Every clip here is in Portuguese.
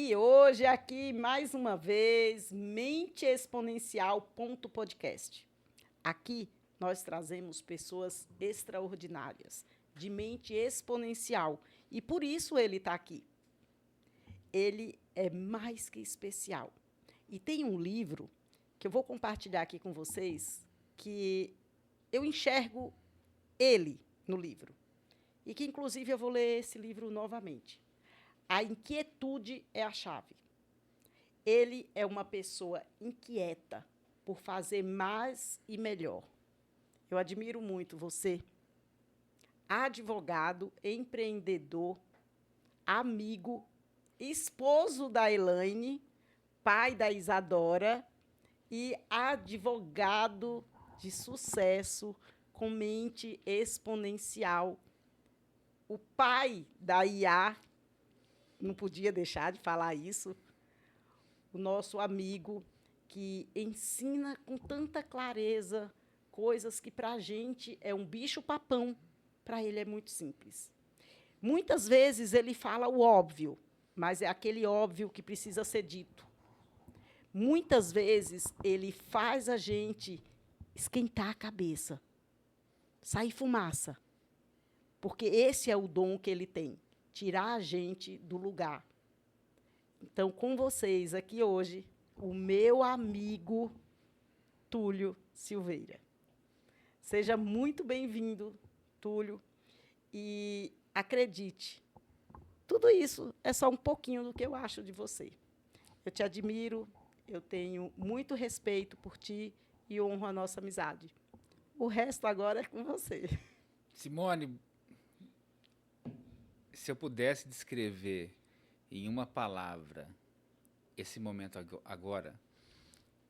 E hoje, aqui, mais uma vez, Mente Exponencial Podcast. Aqui, nós trazemos pessoas extraordinárias, de mente exponencial. E por isso ele está aqui. Ele é mais que especial. E tem um livro que eu vou compartilhar aqui com vocês, que eu enxergo ele no livro. E que, inclusive, eu vou ler esse livro novamente. A inquietude é a chave. Ele é uma pessoa inquieta por fazer mais e melhor. Eu admiro muito você, advogado, empreendedor, amigo, esposo da Elaine, pai da Isadora e advogado de sucesso com mente exponencial. O pai da IA, não podia deixar de falar isso, o nosso amigo que ensina com tanta clareza coisas que para a gente é um bicho-papão, para ele é muito simples. Muitas vezes ele fala o óbvio, mas é aquele óbvio que precisa ser dito. Muitas vezes ele faz a gente esquentar a cabeça, sair fumaça, porque esse é o dom que ele tem, tirar a gente do lugar. Então, com vocês aqui hoje, o meu amigo Túlio Silveira. Seja muito bem-vindo, Túlio, e acredite, tudo isso é só um pouquinho do que eu acho de você. Eu te admiro, eu tenho muito respeito por ti e honro a nossa amizade. O resto agora é com você. Simone, se eu pudesse descrever em uma palavra esse momento agora,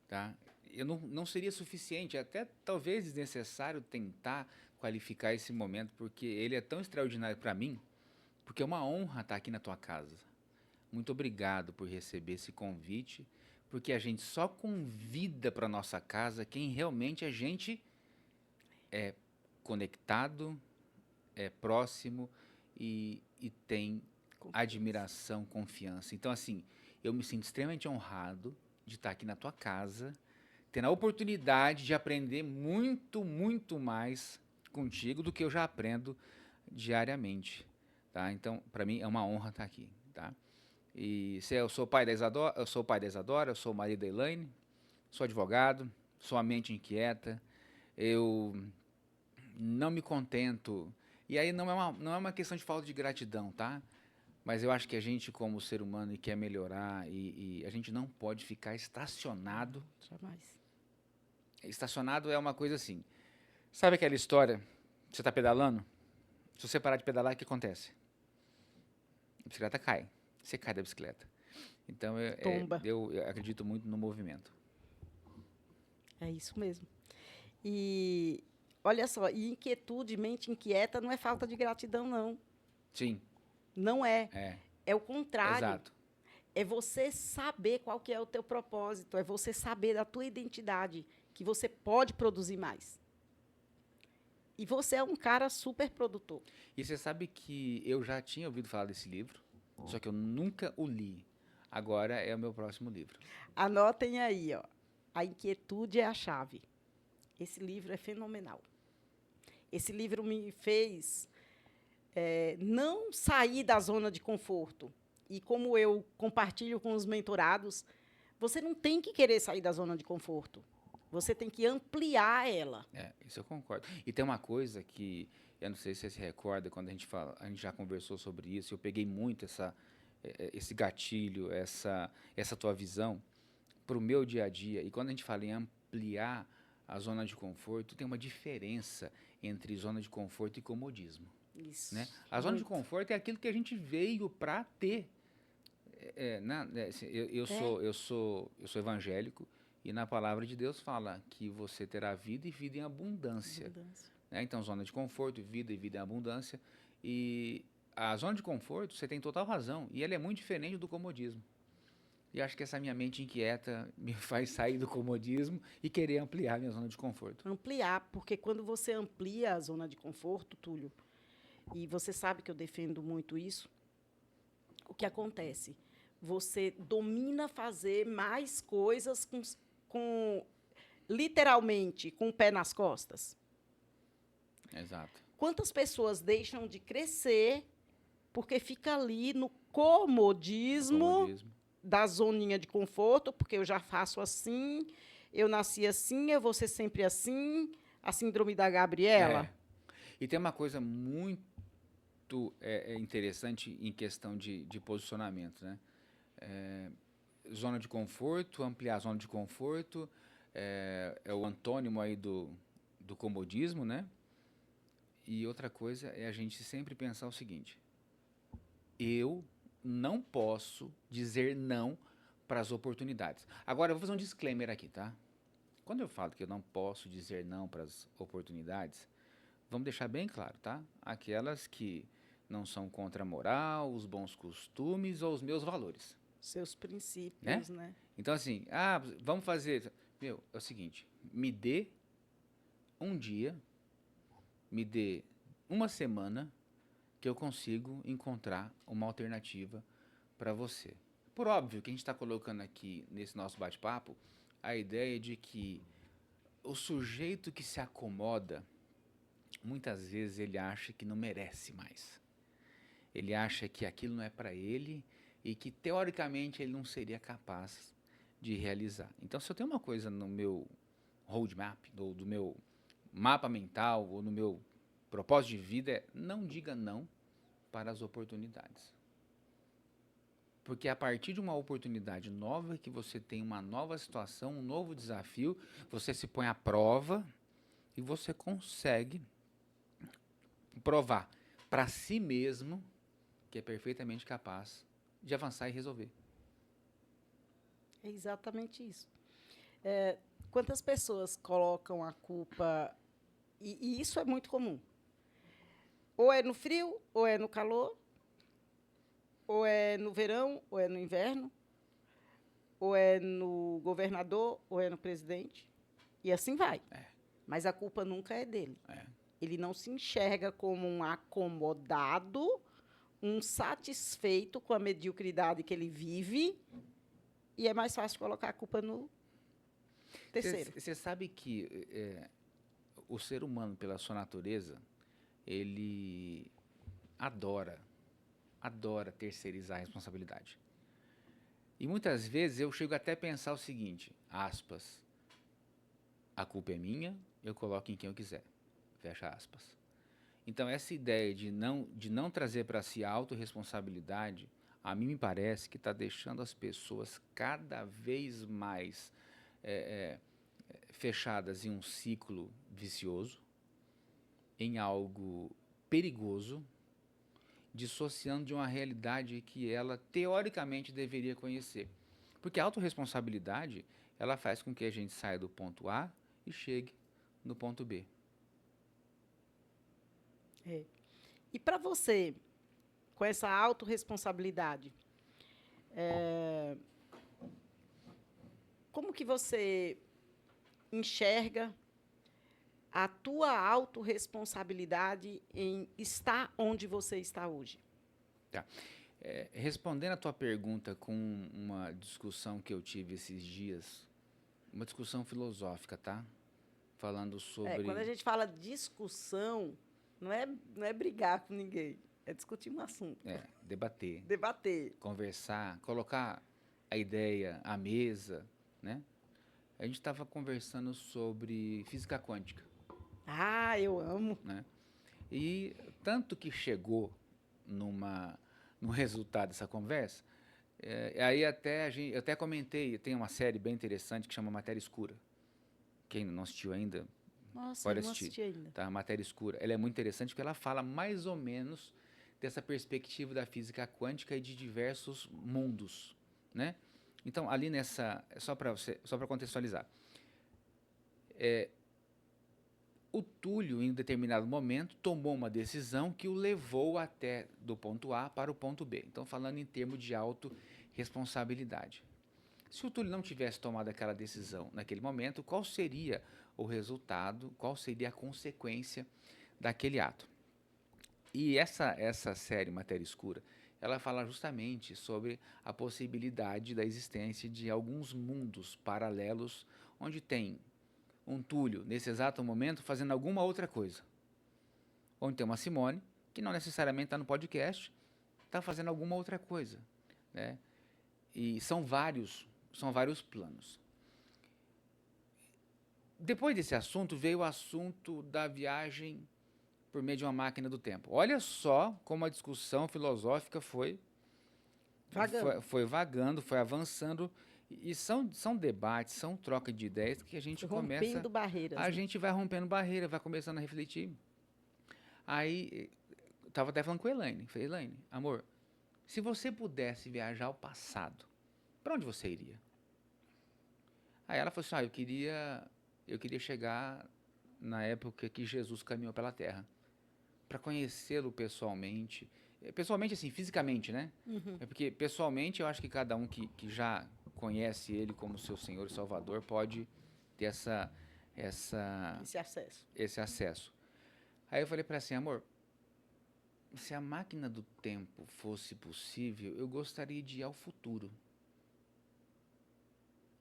tá? Eu não seria suficiente, até talvez desnecessário tentar qualificar esse momento, porque ele é tão extraordinário para mim, porque é uma honra estar aqui na tua casa. Muito obrigado por receber esse convite, porque a gente só convida para nossa casa quem realmente a gente é conectado, é próximo e tem admiração, confiança. Então, assim, eu me sinto extremamente honrado de estar aqui na tua casa, tendo a oportunidade de aprender muito, muito mais contigo do que eu já aprendo diariamente, tá? Então, para mim é uma honra estar aqui, tá? E se eu sou o pai da Isadora, eu sou o marido da Elaine, sou advogado, sou a mente inquieta, eu não me contento. E aí não é uma questão de falta de gratidão, tá? Mas eu acho que a gente, como ser humano, e quer melhorar, e a gente não pode ficar estacionado. Jamais. Estacionado é uma coisa assim. Sabe aquela história? Você está pedalando? Se você parar de pedalar, o que acontece? A bicicleta cai. Você cai da bicicleta. Então, Tomba. eu acredito muito no movimento. É isso mesmo. E olha só, e inquietude, mente inquieta, não é falta de gratidão, não. Sim, Não é. é. É o contrário. Exato. É você saber qual que é o teu propósito, é você saber da tua identidade, que você pode produzir mais. E você é um cara super produtor. E você sabe que eu já tinha ouvido falar desse livro, só que eu nunca o li. Agora é o meu próximo livro. Anotem aí, ó. A inquietude é a chave. Esse livro é fenomenal. Esse livro me fez não sair da zona de conforto. E como eu compartilho com os mentorados, você não tem que querer sair da zona de conforto. Você tem que ampliar ela. Isso eu concordo. E tem uma coisa que, eu não sei se você se recorda, quando a gente fala, a gente já conversou sobre isso, eu peguei muito esse gatilho, essa tua visão para o meu dia a dia. E quando a gente fala em ampliar a zona de conforto, tem uma diferença entre zona de conforto e comodismo. Isso. Né? A zona de Muito. conforto é aquilo que a gente veio para ter. Eu sou evangélico e na palavra de Deus fala que você terá vida e vida em abundância. Né? Então, zona de conforto, vida e vida em abundância. E a zona de conforto, você tem total razão, e ela é muito diferente do comodismo. E acho que essa minha mente inquieta me faz sair do comodismo e querer ampliar minha zona de conforto. Ampliar, porque quando você amplia a zona de conforto, Túlio, e você sabe que eu defendo muito isso, o que acontece? você domina fazer mais coisas literalmente com o pé nas costas. Exato. Quantas pessoas deixam de crescer porque fica ali no comodismo da zoninha de conforto, porque eu já faço assim, eu nasci assim, eu vou ser sempre assim, a síndrome da Gabriela. E tem uma coisa muito interessante em questão de posicionamento, né? Zona de conforto, ampliar a zona de conforto, é o antônimo aí do comodismo, né? E outra coisa é a gente sempre pensar o seguinte: eu não posso dizer não para as oportunidades. Agora, eu vou fazer um disclaimer aqui, tá? Quando eu falo que eu não posso dizer não para as oportunidades, vamos deixar bem claro, tá? Aquelas que não são contra a moral, os bons costumes ou os meus valores. Seus princípios, né? Então, assim, vamos fazer... Meu, é o seguinte, me dê um dia, me dê uma semana que eu consigo encontrar uma alternativa para você. Por óbvio que a gente está colocando aqui nesse nosso bate-papo a ideia de que o sujeito que se acomoda, muitas vezes ele acha que não merece mais. Ele acha que aquilo não é para ele e que, teoricamente, ele não seria capaz de realizar. Então, se eu tenho uma coisa no meu roadmap, do meu mapa mental ou no meu propósito de vida, não diga não para as oportunidades. Porque a partir de uma oportunidade nova, que você tem uma nova situação, um novo desafio, você se põe à prova e você consegue provar para si mesmo que é perfeitamente capaz de avançar e resolver. É exatamente isso. Quantas pessoas colocam a culpa, e isso é muito comum, ou é no frio, ou é no calor, ou é no verão, ou é no inverno, ou é no governador, ou é no presidente, e assim vai. Mas a culpa nunca é dele. Ele não se enxerga como um acomodado, um satisfeito com a mediocridade que ele vive, e é mais fácil colocar a culpa no terceiro. Você sabe que o ser humano, pela sua natureza, ele adora terceirizar a responsabilidade. E muitas vezes eu chego até a pensar o seguinte, aspas, a culpa é minha, eu coloco em quem eu quiser, fecha aspas. Então, essa ideia de não trazer para si a autorresponsabilidade, a mim me parece que está deixando as pessoas cada vez mais fechadas em um ciclo vicioso, em algo perigoso, dissociando de uma realidade que ela, teoricamente, deveria conhecer. Porque a autorresponsabilidade, ela faz com que a gente saia do ponto A e chegue no ponto B. E para você, com essa autorresponsabilidade, como que você enxerga a tua autorresponsabilidade em estar onde você está hoje? Tá. Respondendo a tua pergunta com uma discussão que eu tive esses dias, uma discussão filosófica, tá? Falando sobre... Quando a gente fala discussão, não é brigar com ninguém, é discutir um assunto. Debater. Debater. Conversar, colocar a ideia à mesa, né? A gente estava conversando sobre física quântica. Ah, eu amo. Né? E tanto que chegou no resultado dessa conversa, aí eu até comentei, tem uma série bem interessante que chama Matéria Escura. Quem não assistiu ainda, Nossa, pode eu não assistir. assisti ainda. Tá? Matéria Escura. Ela é muito interessante porque ela fala mais ou menos dessa perspectiva da física quântica e de diversos mundos, né? Então, ali só para contextualizar, o Túlio, em um determinado momento, tomou uma decisão que o levou até do ponto A para o ponto B. Então, falando em termos de autorresponsabilidade. Se o Túlio não tivesse tomado aquela decisão naquele momento, qual seria o resultado, qual seria a consequência daquele ato? E essa série Matéria Escura, ela fala justamente sobre a possibilidade da existência de alguns mundos paralelos onde tem um Túlio, nesse exato momento, fazendo alguma outra coisa. Onde tem uma Simone, que não necessariamente está no podcast, está fazendo alguma outra coisa, né? E são vários planos. Depois desse assunto, veio o assunto da viagem por meio de uma máquina do tempo. Olha só como a discussão filosófica foi vagando, foi avançando, e são debates, são troca de ideias que a gente Rompendo barreiras. A né? gente vai rompendo barreira, vai começando a refletir. Aí, estava até falando com a Elaine. Falei, Elaine, amor, se você pudesse viajar ao passado, para onde você iria? Aí ela falou assim, eu queria chegar na época que Jesus caminhou pela Terra, para conhecê-lo pessoalmente. Pessoalmente, assim, fisicamente, né? Uhum. É porque, pessoalmente, eu acho que cada um que já conhece ele como seu Senhor e Salvador pode ter esse acesso. Aí eu falei para ela assim, amor, se a máquina do tempo fosse possível, eu gostaria de ir ao futuro.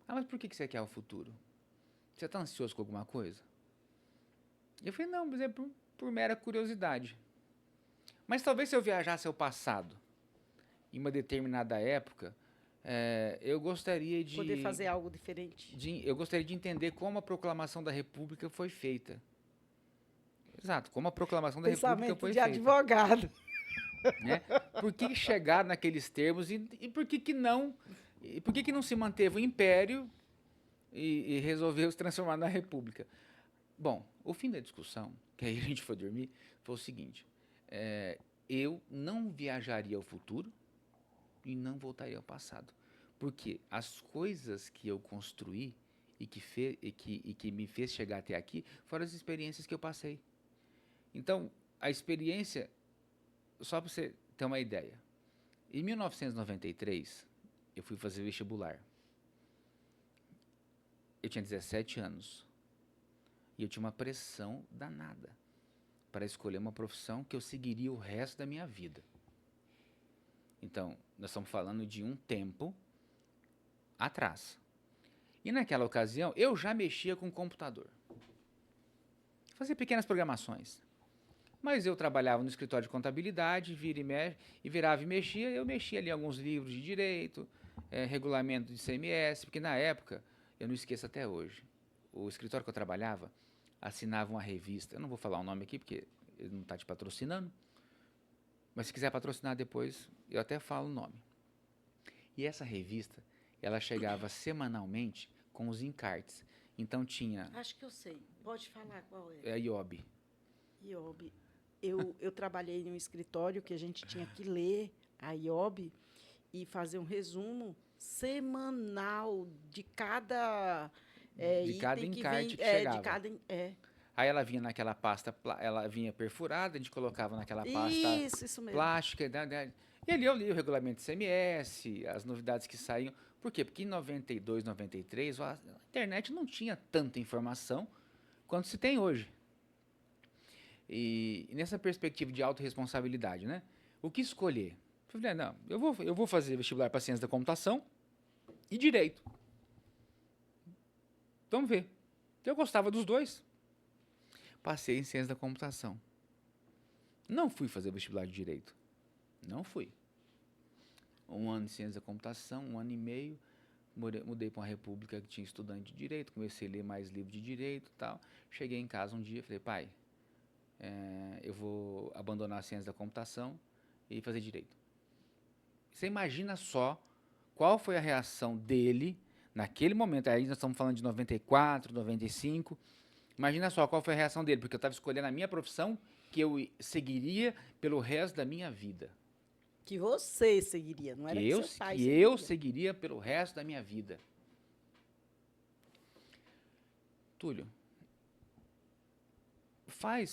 Ah, mas por que você quer ao futuro? Você está ansioso com alguma coisa? Eu falei, não, mas é por mera curiosidade. Mas talvez se eu viajasse ao passado, em uma determinada época, eu gostaria de... Poder fazer algo diferente. Eu gostaria de entender como a proclamação da República foi feita. Exato, como a proclamação da República foi feita. Pensamento de advogado. Né? Por que chegaram naqueles termos e por que não... E por que não se manteve o Império e resolveu se transformar na República? Bom, o fim da discussão, que aí a gente foi dormir, foi o seguinte. Eu não viajaria ao futuro e não voltaria ao passado. Porque as coisas que eu construí e que me fez chegar até aqui foram as experiências que eu passei. Então, a experiência, só para você ter uma ideia, em 1993, eu fui fazer vestibular. Eu tinha 17 anos. E eu tinha uma pressão danada para escolher uma profissão que eu seguiria o resto da minha vida. Então, nós estamos falando de um tempo atrás. E naquela ocasião, eu já mexia com o computador. Fazia pequenas programações. Mas eu trabalhava no escritório de contabilidade, virava e mexia. Eu mexia ali alguns livros de direito, regulamento de CMS, porque na época, eu não esqueço até hoje, o escritório que eu trabalhava assinava uma revista. Eu não vou falar o nome aqui, porque ele não está te patrocinando. Mas se quiser patrocinar depois, eu até falo o nome. E essa revista, ela chegava semanalmente com os encartes. Então tinha... Acho que eu sei. Pode falar qual é. É a IOB. IOB. Eu trabalhei em um escritório que a gente tinha que ler a IOB e fazer um resumo semanal de cada de cada item encarte que chegava. De cada, Aí ela vinha naquela pasta, ela vinha perfurada, a gente colocava naquela pasta isso mesmo. plástica. E ali eu li o regulamento do CMS, as novidades que saíam. Por quê? Porque em 92, 93, a internet não tinha tanta informação quanto se tem hoje. E nessa perspectiva de autorresponsabilidade, né? O que escolher? Eu falei, não, eu vou fazer vestibular para ciência da computação e direito. Vamos ver. Eu gostava dos dois. Passei em ciência da computação. Não fui fazer vestibular de direito. Não fui. 1 ano de ciência da computação, 1 ano e meio. Mudei para uma república que tinha estudante de direito. Comecei a ler mais livros de direito e tal. Cheguei em casa um dia e falei, pai, eu vou abandonar a ciência da computação e fazer direito. Você imagina só qual foi a reação dele naquele momento. Aí nós estamos falando de 94, 95. Imagina só qual foi a reação dele, porque eu estava escolhendo a minha profissão que eu seguiria pelo resto da minha vida. Que você seguiria, não era que seu pai seguiria. Eu seguiria pelo resto da minha vida. Túlio,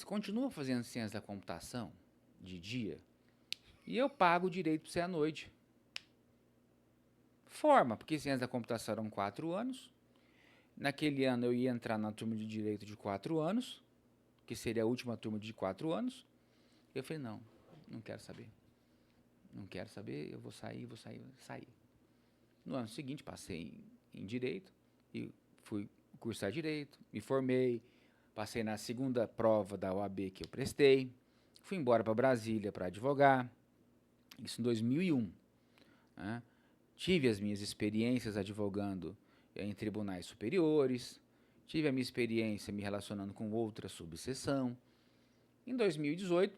continua fazendo ciência da computação de dia e eu pago o direito para você à noite. Forma, porque ciência da computação eram 4 anos. Naquele ano eu ia entrar na turma de direito de 4 anos, que seria a última turma de 4 anos. Eu falei, não quero saber. Não quero saber, eu vou sair, saí. No ano seguinte, passei em Direito e fui cursar Direito, me formei, passei na segunda prova da OAB que eu prestei, fui embora para Brasília para advogar, isso em 2001. Né? Tive as minhas experiências advogando em tribunais superiores, tive a minha experiência me relacionando com outra subseção. Em 2018,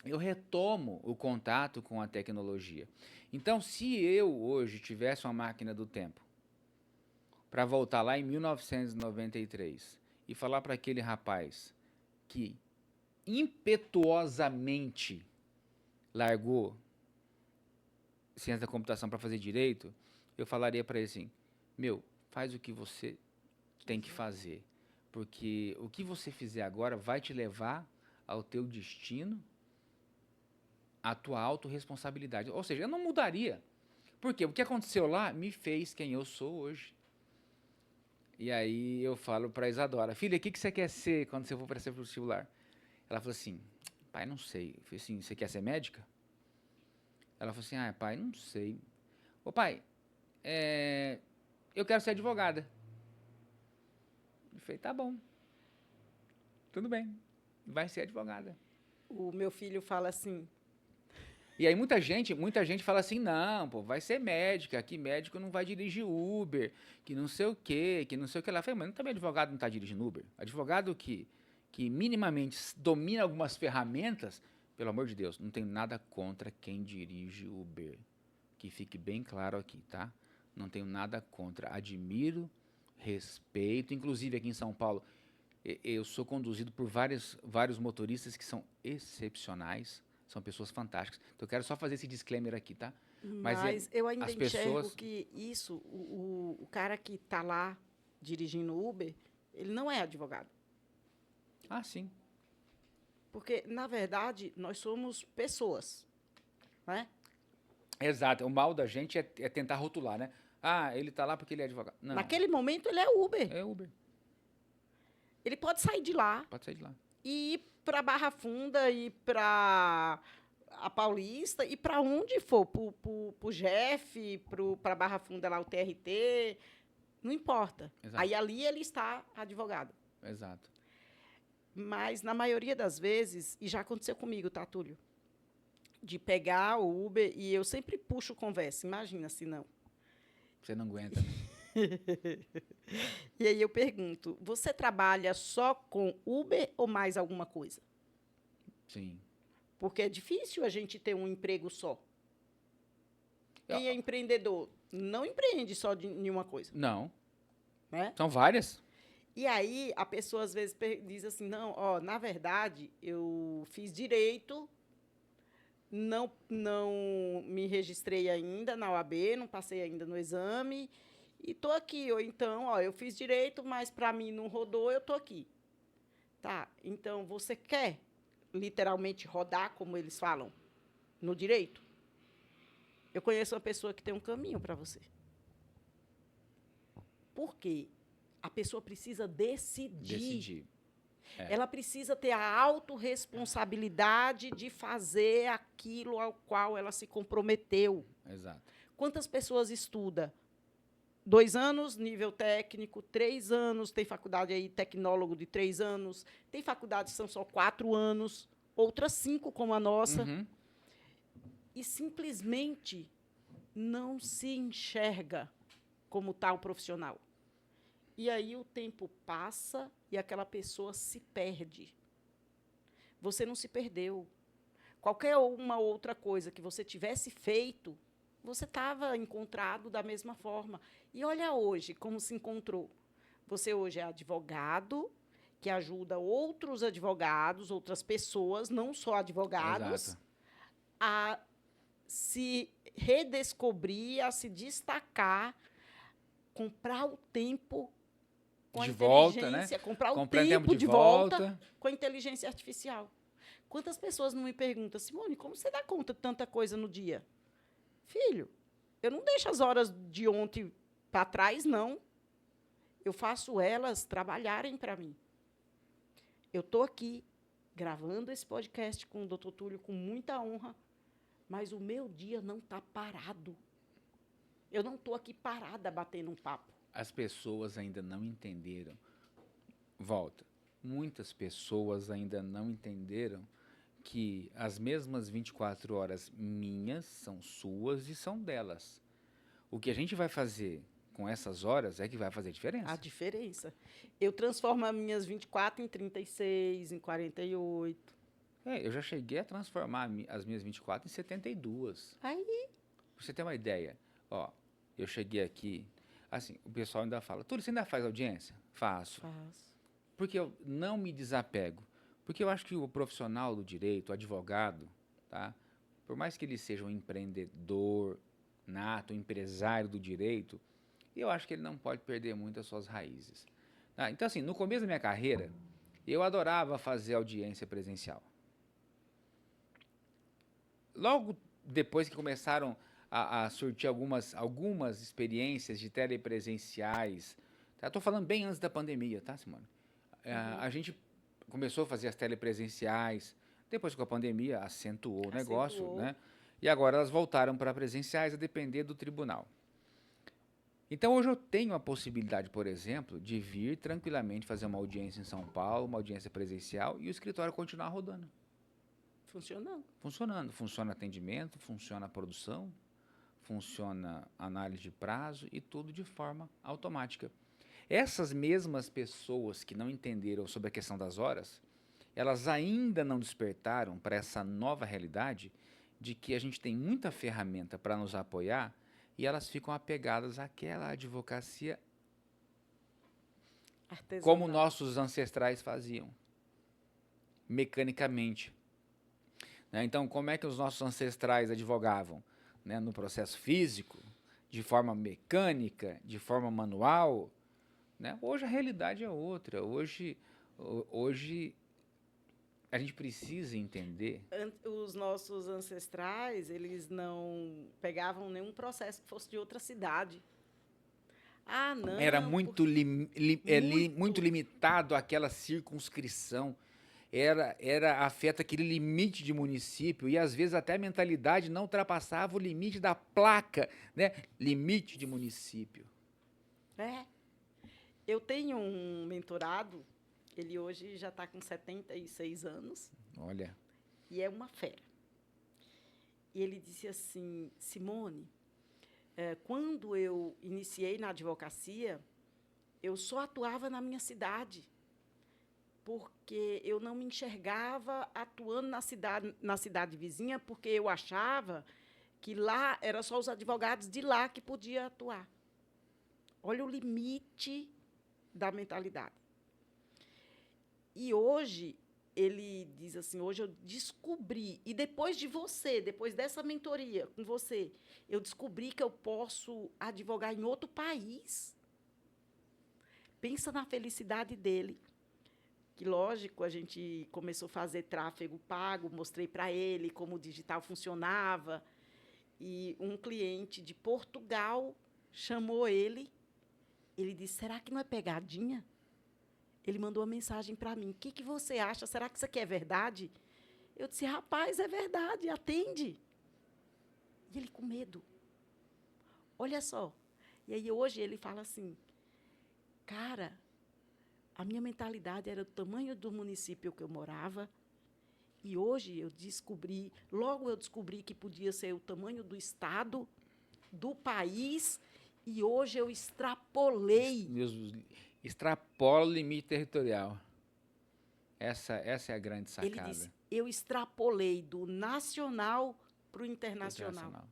eu retomo o contato com a tecnologia. Então, se eu hoje tivesse uma máquina do tempo para voltar lá em 1993 e falar para aquele rapaz que impetuosamente largou ciência da computação para fazer direito, eu falaria para ele assim: meu, faz o que você tem que fazer, porque o que você fizer agora vai te levar ao teu destino, à tua autorresponsabilidade. Ou seja, eu não mudaria. Por quê? O que aconteceu lá me fez quem eu sou hoje. E aí eu falo para Isadora: filha, o que você quer ser quando você for prestar para o vestibular? Ela falou assim: pai, não sei. Eu falei assim: você quer ser médica? Ela falou assim: pai, não sei. Ô pai, eu quero ser advogada. Eu falei: tá bom, tudo bem, vai ser advogada. O meu filho fala assim, E aí muita gente fala assim: não, pô, vai ser médica, que médico não vai dirigir Uber, que não sei o quê, que não sei o que lá. Eu falei: mas também advogado não está dirigindo Uber? Advogado que minimamente domina algumas ferramentas, pelo amor de Deus, não tenho nada contra quem dirige Uber. Que fique bem claro aqui, tá? Não tenho nada contra, admiro, respeito, inclusive aqui em São Paulo, eu sou conduzido por vários motoristas que são excepcionais, são pessoas fantásticas. Então eu quero só fazer esse disclaimer aqui, tá? mas eu ainda as enxergo pessoas... que isso, o cara que está lá dirigindo Uber, ele não é advogado. Ah, sim. Porque, na verdade, nós somos pessoas, né? Exato. O mal da gente é tentar rotular, né? Ah, ele tá lá porque ele é advogado. Não, Naquele momento, ele é Uber. é Uber. Ele pode sair de lá Pode sair de lá. e ir para Barra Funda, ir para a Paulista, e para onde for, para o Jeff, para Barra Funda, lá o TRT, não importa. Exato. Aí ali ele está advogado. Exato. Mas, na maioria das vezes, e já aconteceu comigo, tá, Túlio? De pegar o Uber e eu sempre puxo conversa, imagina se não. Você não aguenta, né? E aí eu pergunto, você trabalha só com Uber ou mais alguma coisa? Sim. Porque é difícil a gente ter um emprego só. Quem é Eu- empreendedor não empreende só de nenhuma coisa, Não. né? São várias. E aí a pessoa às vezes diz assim, não, ó, na verdade eu fiz direito, não me registrei ainda na OAB, não passei ainda no exame e tô aqui. Ou então, ó, eu fiz direito, mas para mim não rodou, eu tô aqui. Tá? Então você quer literalmente rodar, como eles falam, no direito? Eu conheço uma pessoa que tem um caminho para você. Por quê? A pessoa precisa decidir. Ela precisa ter a autorresponsabilidade de fazer aquilo ao qual ela se comprometeu. Exato. Quantas pessoas estudam? 2 anos, nível técnico, 3 anos, tem faculdade aí, tecnólogo de 3 anos, tem faculdades que são só 4 anos, outras 5, como a nossa, Uhum. e simplesmente não se enxerga como tal profissional. E aí o tempo passa e aquela pessoa se perde. Você não se perdeu. Qualquer uma outra coisa que você tivesse feito, você estava encontrado da mesma forma. E olha hoje como se encontrou. Você hoje é advogado, que ajuda outros advogados, outras pessoas, não só advogados, Exato. a se redescobrir, a se destacar, comprar o tempo com a De volta, né? inteligência, comprar o Comprando tempo de volta com a inteligência artificial. Quantas pessoas não me perguntam, Simone, como você dá conta de tanta coisa no dia? Filho, eu não deixo as horas de ontem para trás, não. Eu faço elas trabalharem para mim. Eu estou aqui gravando esse podcast com o Dr. Túlio com muita honra, mas o meu dia não está parado. Eu não estou aqui parada batendo um papo. As pessoas ainda não entenderam. Volta. Muitas pessoas ainda não entenderam que as mesmas 24 horas minhas são suas e são delas. O que a gente vai fazer com essas horas é que vai fazer diferença. A diferença. Eu transformo as minhas 24 em 36, em 48. Eu já cheguei a transformar as minhas 24 em 72. Aí, Pra você ter uma ideia, ó, eu cheguei aqui, assim, o pessoal ainda fala, Túlio, você ainda faz audiência? Faço. faço. Porque eu não me desapego. Porque eu acho que o profissional do direito, o advogado, tá? Por mais que ele seja um empreendedor nato, um empresário do direito, eu acho que ele não pode perder muito as suas raízes. Tá? Então, assim, no começo da minha carreira, eu adorava fazer audiência presencial. Logo depois que começaram a surtir algumas experiências de telepresenciais, tá? Estou falando bem antes da pandemia, tá, Simone? A gente começou a fazer as telepresenciais, depois com a pandemia acentuou o negócio, né? E agora elas voltaram para presenciais a depender do tribunal. Então hoje eu tenho a possibilidade, por exemplo, de vir tranquilamente fazer uma audiência em São Paulo, uma audiência presencial e o escritório continuar rodando. Funcionando. Funcionando. Funciona atendimento, funciona a produção, funciona análise de prazo e tudo de forma automática. Essas mesmas pessoas que não entenderam sobre a questão das horas, elas ainda não despertaram para essa nova realidade de que a gente tem muita ferramenta para nos apoiar e elas ficam apegadas àquela advocacia como nossos ancestrais faziam, mecanicamente. Né? Então, como é que os nossos ancestrais advogavam? Né? No processo físico, de forma mecânica, de forma manual. Né? Hoje a realidade é outra. Hoje a gente precisa entender. Os nossos ancestrais, eles não pegavam nenhum processo que fosse de outra cidade. Ah, não. Era muito limitado àquela circunscrição. Afeta aquele limite de município e às vezes até a mentalidade não ultrapassava o limite da placa, né? Limite de município. Eu tenho um mentorado, ele hoje já está com 76 anos. Olha. E é uma fera. E ele disse assim, Simone, quando eu iniciei na advocacia, eu só atuava na minha cidade, porque eu não me enxergava atuando na cidade vizinha, porque eu achava que lá era só os advogados de lá que podiam atuar. Olha o limite da mentalidade. E hoje, ele diz assim, hoje eu descobri, e depois dessa mentoria com você, eu descobri que eu posso advogar em outro país. Pensa na felicidade dele. Que, lógico, a gente começou a fazer tráfego pago, mostrei para ele como o digital funcionava, e um cliente de Portugal chamou ele disse, será que não é pegadinha? Ele mandou uma mensagem para mim, o que você acha? Será que isso aqui é verdade? Eu disse, rapaz, é verdade, atende. E ele com medo. Olha só. E aí, hoje, ele fala assim, cara, a minha mentalidade era do tamanho do município que eu morava, e hoje eu descobri que podia ser o tamanho do estado, do país, e hoje eu extrapolei. Extrapola o limite territorial. Essa é a grande sacada. Ele disse, eu extrapolei do nacional para o internacional.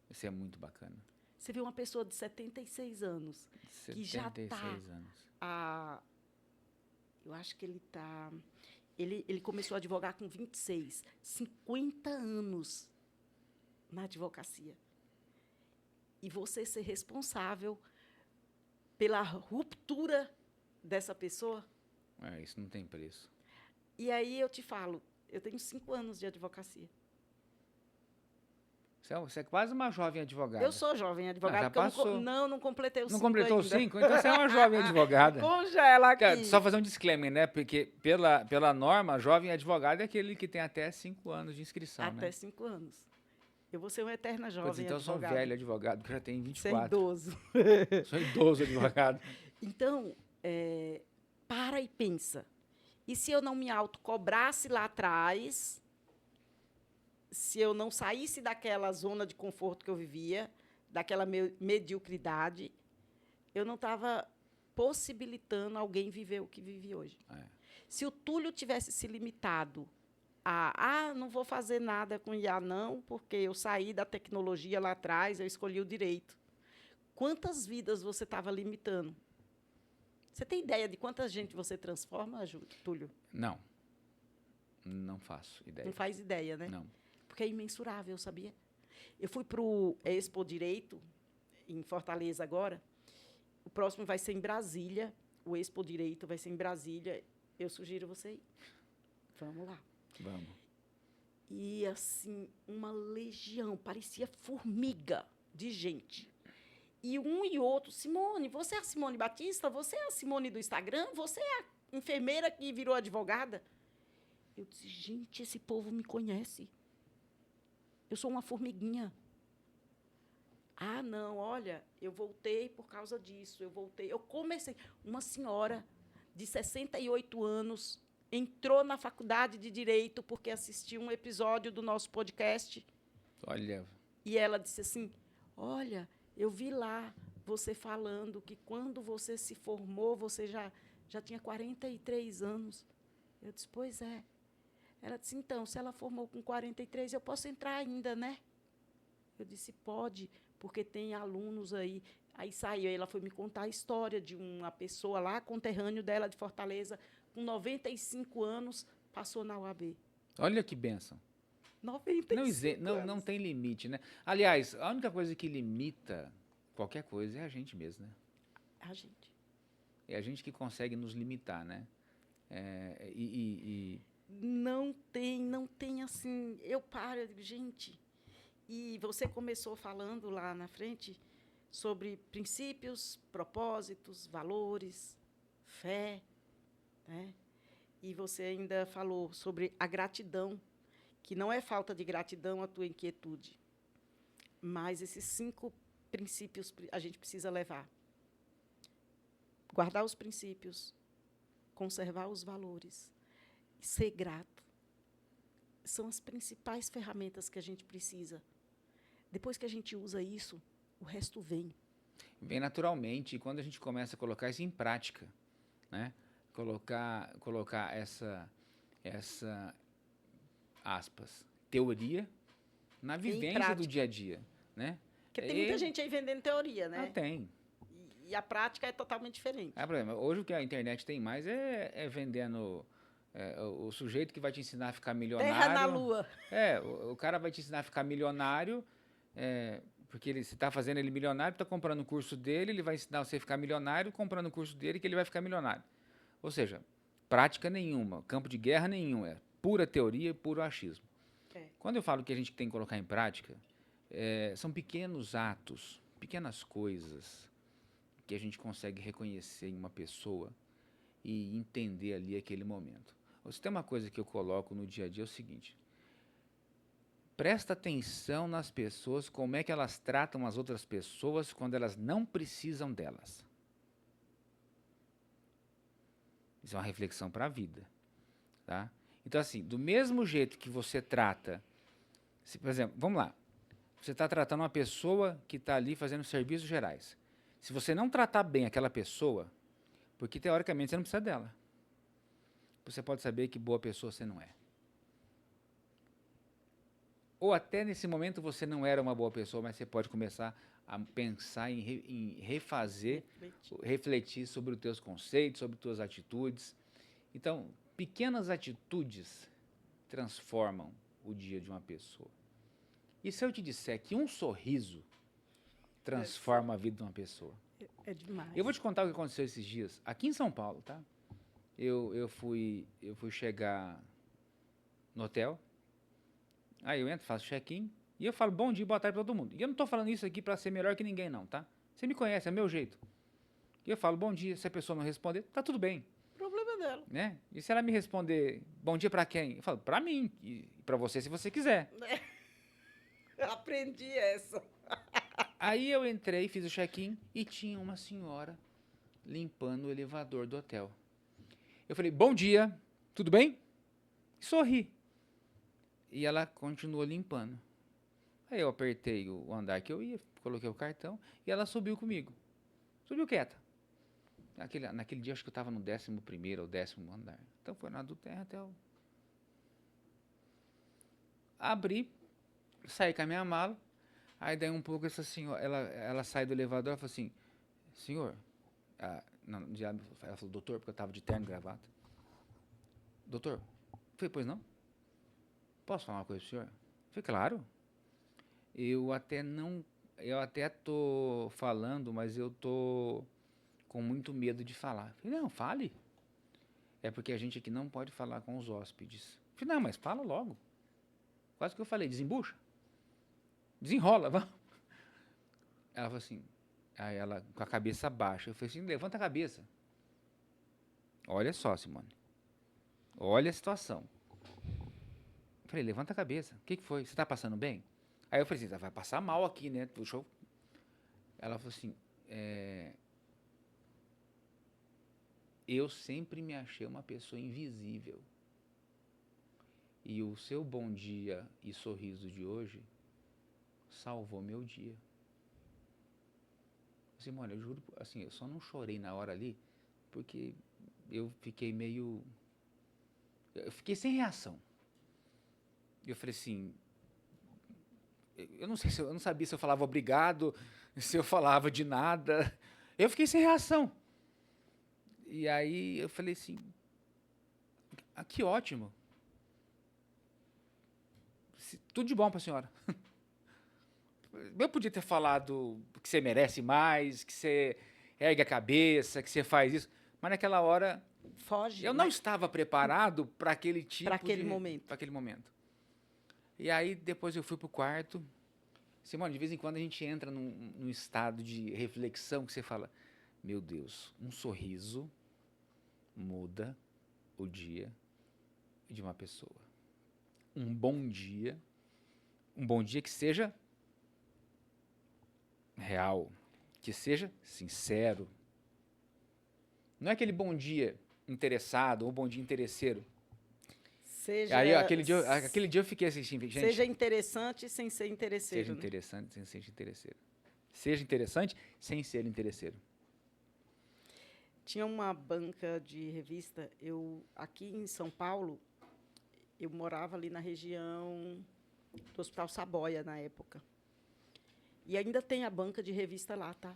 Isso é muito bacana. Você vê uma pessoa de 76 anos, que já está... Eu acho que ele está... Ele começou a advogar com 26, 50 anos na advocacia. E você ser responsável pela ruptura dessa pessoa. Isso não tem preço. E aí eu te falo, eu tenho 5 anos de advocacia. Você é quase uma jovem advogada. Eu sou jovem advogada. Já passou. Não completei os 5 Não completou os ainda. 5? Então você é uma jovem advogada. Congela aqui. Só fazer um disclaimer, né? Porque pela norma, jovem advogado é aquele que tem até 5 anos de inscrição, até 5 anos. Eu vou ser uma eterna Putz, jovem então eu sou um advogada. velho advogado, que já tenho Você é 24. idoso. Sou idoso advogado. Então, para e pensa. E se eu não me autocobrasse lá atrás, se eu não saísse daquela zona de conforto que eu vivia, daquela mediocridade, eu não estava possibilitando alguém viver o que vive hoje. É. Se o Túlio tivesse se limitado não vou fazer nada com IA, não, porque eu saí da tecnologia lá atrás, eu escolhi o direito. Quantas vidas você estava limitando? Você tem ideia de quanta gente você transforma, Túlio? Não. Não faço ideia. Não faz ideia, né? Não. Porque é imensurável, sabia? Eu fui para o Expo Direito, em Fortaleza agora. O próximo vai ser em Brasília. O Expo Direito vai ser em Brasília. Eu sugiro você ir. Vamos lá. Vamos. E, assim, uma legião, parecia formiga de gente. E um e outro, Simone, você é a Simone Batista? Você é a Simone do Instagram? Você é a enfermeira que virou advogada? Eu disse, gente, esse povo me conhece. Eu sou uma formiguinha. Ah, não, olha, eu voltei por causa disso, eu comecei. Uma senhora de 68 anos entrou na faculdade de Direito porque assistiu um episódio do nosso podcast. Olha. E ela disse assim, olha, eu vi lá você falando que quando você se formou, você já tinha 43 anos. Eu disse, pois é. Ela disse, então, se ela formou com 43, eu posso entrar ainda, né? Eu disse, pode, porque tem alunos aí. Aí saiu, ela foi me contar a história de uma pessoa lá, conterrâneo dela de Fortaleza, com 95 anos, passou na UAB. Olha que bênção. 95 não tem limite, né? Aliás, a única coisa que limita qualquer coisa é a gente mesmo, né? A gente. É a gente que consegue nos limitar, né? Não tem assim. Eu paro, eu digo, gente. E você começou falando lá na frente sobre princípios, propósitos, valores, fé, né? E você ainda falou sobre a gratidão, que não é falta de gratidão a tua inquietude, mas esses 5 princípios a gente precisa levar. Guardar os princípios, conservar os valores, ser grato. São as principais ferramentas que a gente precisa. Depois que a gente usa isso, o resto vem. Vem naturalmente, e quando a gente começa a colocar isso em prática, né? Colocar essa aspas, teoria na vivência do dia a dia, né? Porque tem muita gente aí vendendo teoria, né? Tem. E a prática é totalmente diferente. Hoje o que a internet tem mais é vendendo o sujeito que vai te ensinar a ficar milionário. Terra na lua. O cara vai te ensinar a ficar milionário, porque você está fazendo ele milionário, está comprando o curso dele, ele vai ensinar você a ficar milionário, comprando o curso dele, que ele vai ficar milionário. Ou seja, prática nenhuma, campo de guerra nenhum, é pura teoria, puro achismo. Quando eu falo que a gente tem que colocar em prática, são pequenos atos, pequenas coisas que a gente consegue reconhecer em uma pessoa e entender ali aquele momento. Se tem uma coisa que eu coloco no dia a dia é o seguinte: presta atenção nas pessoas, como é que elas tratam as outras pessoas quando elas não precisam delas. Isso é uma reflexão para a vida, tá? Então, assim, do mesmo jeito que você trata, por exemplo, vamos lá, você está tratando uma pessoa que está ali fazendo serviços gerais. Se você não tratar bem aquela pessoa, porque teoricamente você não precisa dela, você pode saber que boa pessoa você não é. Ou até nesse momento você não era uma boa pessoa, mas você pode começar a pensar em refazer, refletir sobre os teus conceitos, sobre as tuas atitudes. Então, pequenas atitudes transformam o dia de uma pessoa. E se eu te disser que um sorriso transforma a vida de uma pessoa? É demais. Eu vou te contar o que aconteceu esses dias, aqui em São Paulo, tá? Eu fui chegar no hotel, aí eu entro, faço check-in, e eu falo bom dia, boa tarde para todo mundo. E eu não estou falando isso aqui para ser melhor que ninguém, não, tá? Você me conhece, é meu jeito. E eu falo bom dia, se a pessoa não responder, tá tudo bem. O problema é dela. Né? E se ela me responder bom dia para quem? Eu falo, para mim, e para você se você quiser. Aprendi essa. Aí eu entrei, fiz o check-in e tinha uma senhora limpando o elevador do hotel. Eu falei, bom dia, tudo bem? Sorri. E ela continuou limpando. Aí eu apertei o andar que eu ia, coloquei o cartão e ela subiu comigo. Subiu quieta. Naquele dia acho que eu estava no 11º ou 10º andar. Então foi na do terra até o... Abri, saí com a minha mala. Aí daí um pouco essa senhora, ela sai do elevador e falou assim, senhor, não, ela falou, doutor, porque eu estava de terno e gravata. Doutor, eu falei, pois não? Posso falar uma coisa pro senhor? Eu falei, claro. Eu até tô falando, mas eu tô com muito medo de falar. Eu falei, não, fale. É porque a gente aqui não pode falar com os hóspedes. Eu falei, não, mas fala logo. Quase que eu falei, desembucha. Desenrola, vamos. Ela falou assim, aí ela com a cabeça baixa. Eu falei assim, levanta a cabeça. Olha só, Simone. Olha a situação. Eu falei, levanta a cabeça. O que foi? Você tá passando bem? Aí eu falei assim, vai passar mal aqui, né? Do show. Ela falou assim, eu sempre me achei uma pessoa invisível. E o seu bom dia e sorriso de hoje salvou meu dia. Simone, eu juro, assim, eu só não chorei na hora ali, porque eu fiquei meio... Eu fiquei sem reação. Eu falei assim... Eu não sei eu não sabia se eu falava obrigado, se eu falava de nada. Eu fiquei sem reação. E aí eu falei assim... que ótimo. Tudo de bom para a senhora. Eu podia ter falado que você merece mais, que você ergue a cabeça, que você faz isso, mas naquela hora Foge, eu né? não estava preparado para aquele tipo Para aquele momento. para aquele momento. E aí depois eu fui pro quarto. Simone, de vez em quando a gente entra num estado de reflexão que você fala, meu Deus, um sorriso muda o dia de uma pessoa. Um bom dia que seja real, que seja sincero. Não é aquele bom dia interessado ou bom dia interesseiro. Seja, Aí aquele dia eu fiquei assim, gente. Seja interessante sem ser interesseiro. Seja interessante sem ser interesseiro. Seja interessante sem ser interesseiro. Tinha uma banca de revista, aqui em São Paulo, eu morava ali na região do Hospital Saboia, na época. E ainda tem a banca de revista lá, tá?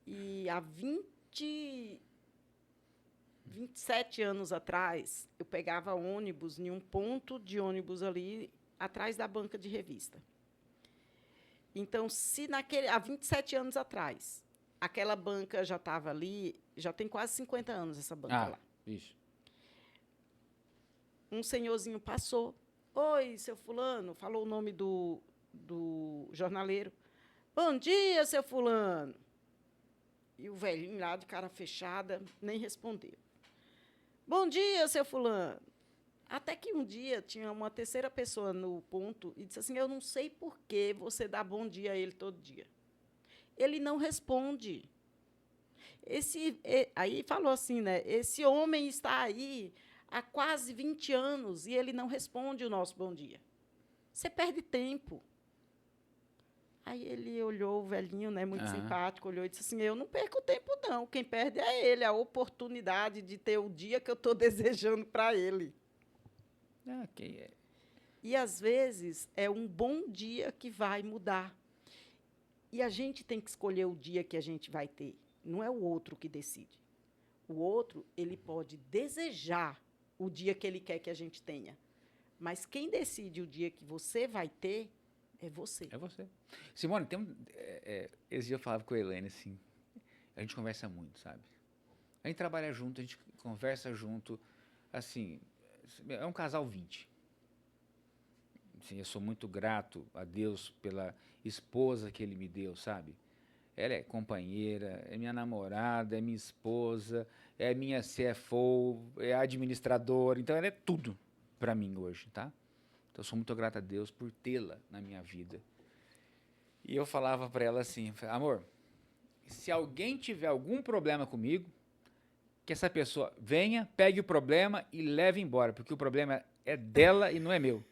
E há 27 anos atrás, eu pegava ônibus em um ponto de ônibus ali, atrás da banca de revista. Então, se há 27 anos atrás, aquela banca já estava ali, já tem quase 50 anos essa banca lá. Vixe. Um senhorzinho passou. Oi, seu fulano, falou o nome do jornaleiro. Bom dia, seu fulano. E o velhinho lá, de cara fechada, nem respondeu. Bom dia, seu fulano. Até que um dia tinha uma terceira pessoa no ponto e disse assim, eu não sei por que você dá bom dia a ele todo dia. Ele não responde. Aí falou assim, né? Esse homem está aí há quase 20 anos e ele não responde o nosso bom dia. Você perde tempo. Aí ele olhou o velhinho, né, muito simpático, olhou e disse assim, eu não perco tempo, não. Quem perde é ele, a oportunidade de ter o dia que eu estou desejando para ele. E, às vezes, é um bom dia que vai mudar. E a gente tem que escolher o dia que a gente vai ter. Não é o outro que decide. O outro, ele pode desejar o dia que ele quer que a gente tenha. Mas quem decide o dia que você vai ter é você. É você. Simone, esse dia eu falava com a Elaine, assim, a gente conversa muito, sabe? A gente trabalha junto, a gente conversa junto, assim, é um casal 20. Assim, eu sou muito grato a Deus pela esposa que Ele me deu, sabe? Ela é companheira, é minha namorada, é minha esposa, é minha CFO, é administradora, então ela é tudo para mim hoje, tá? Então, eu sou muito grato a Deus por tê-la na minha vida. E eu falava para ela assim, amor, se alguém tiver algum problema comigo, que essa pessoa venha, pegue o problema e leve embora, porque o problema é dela e não é meu.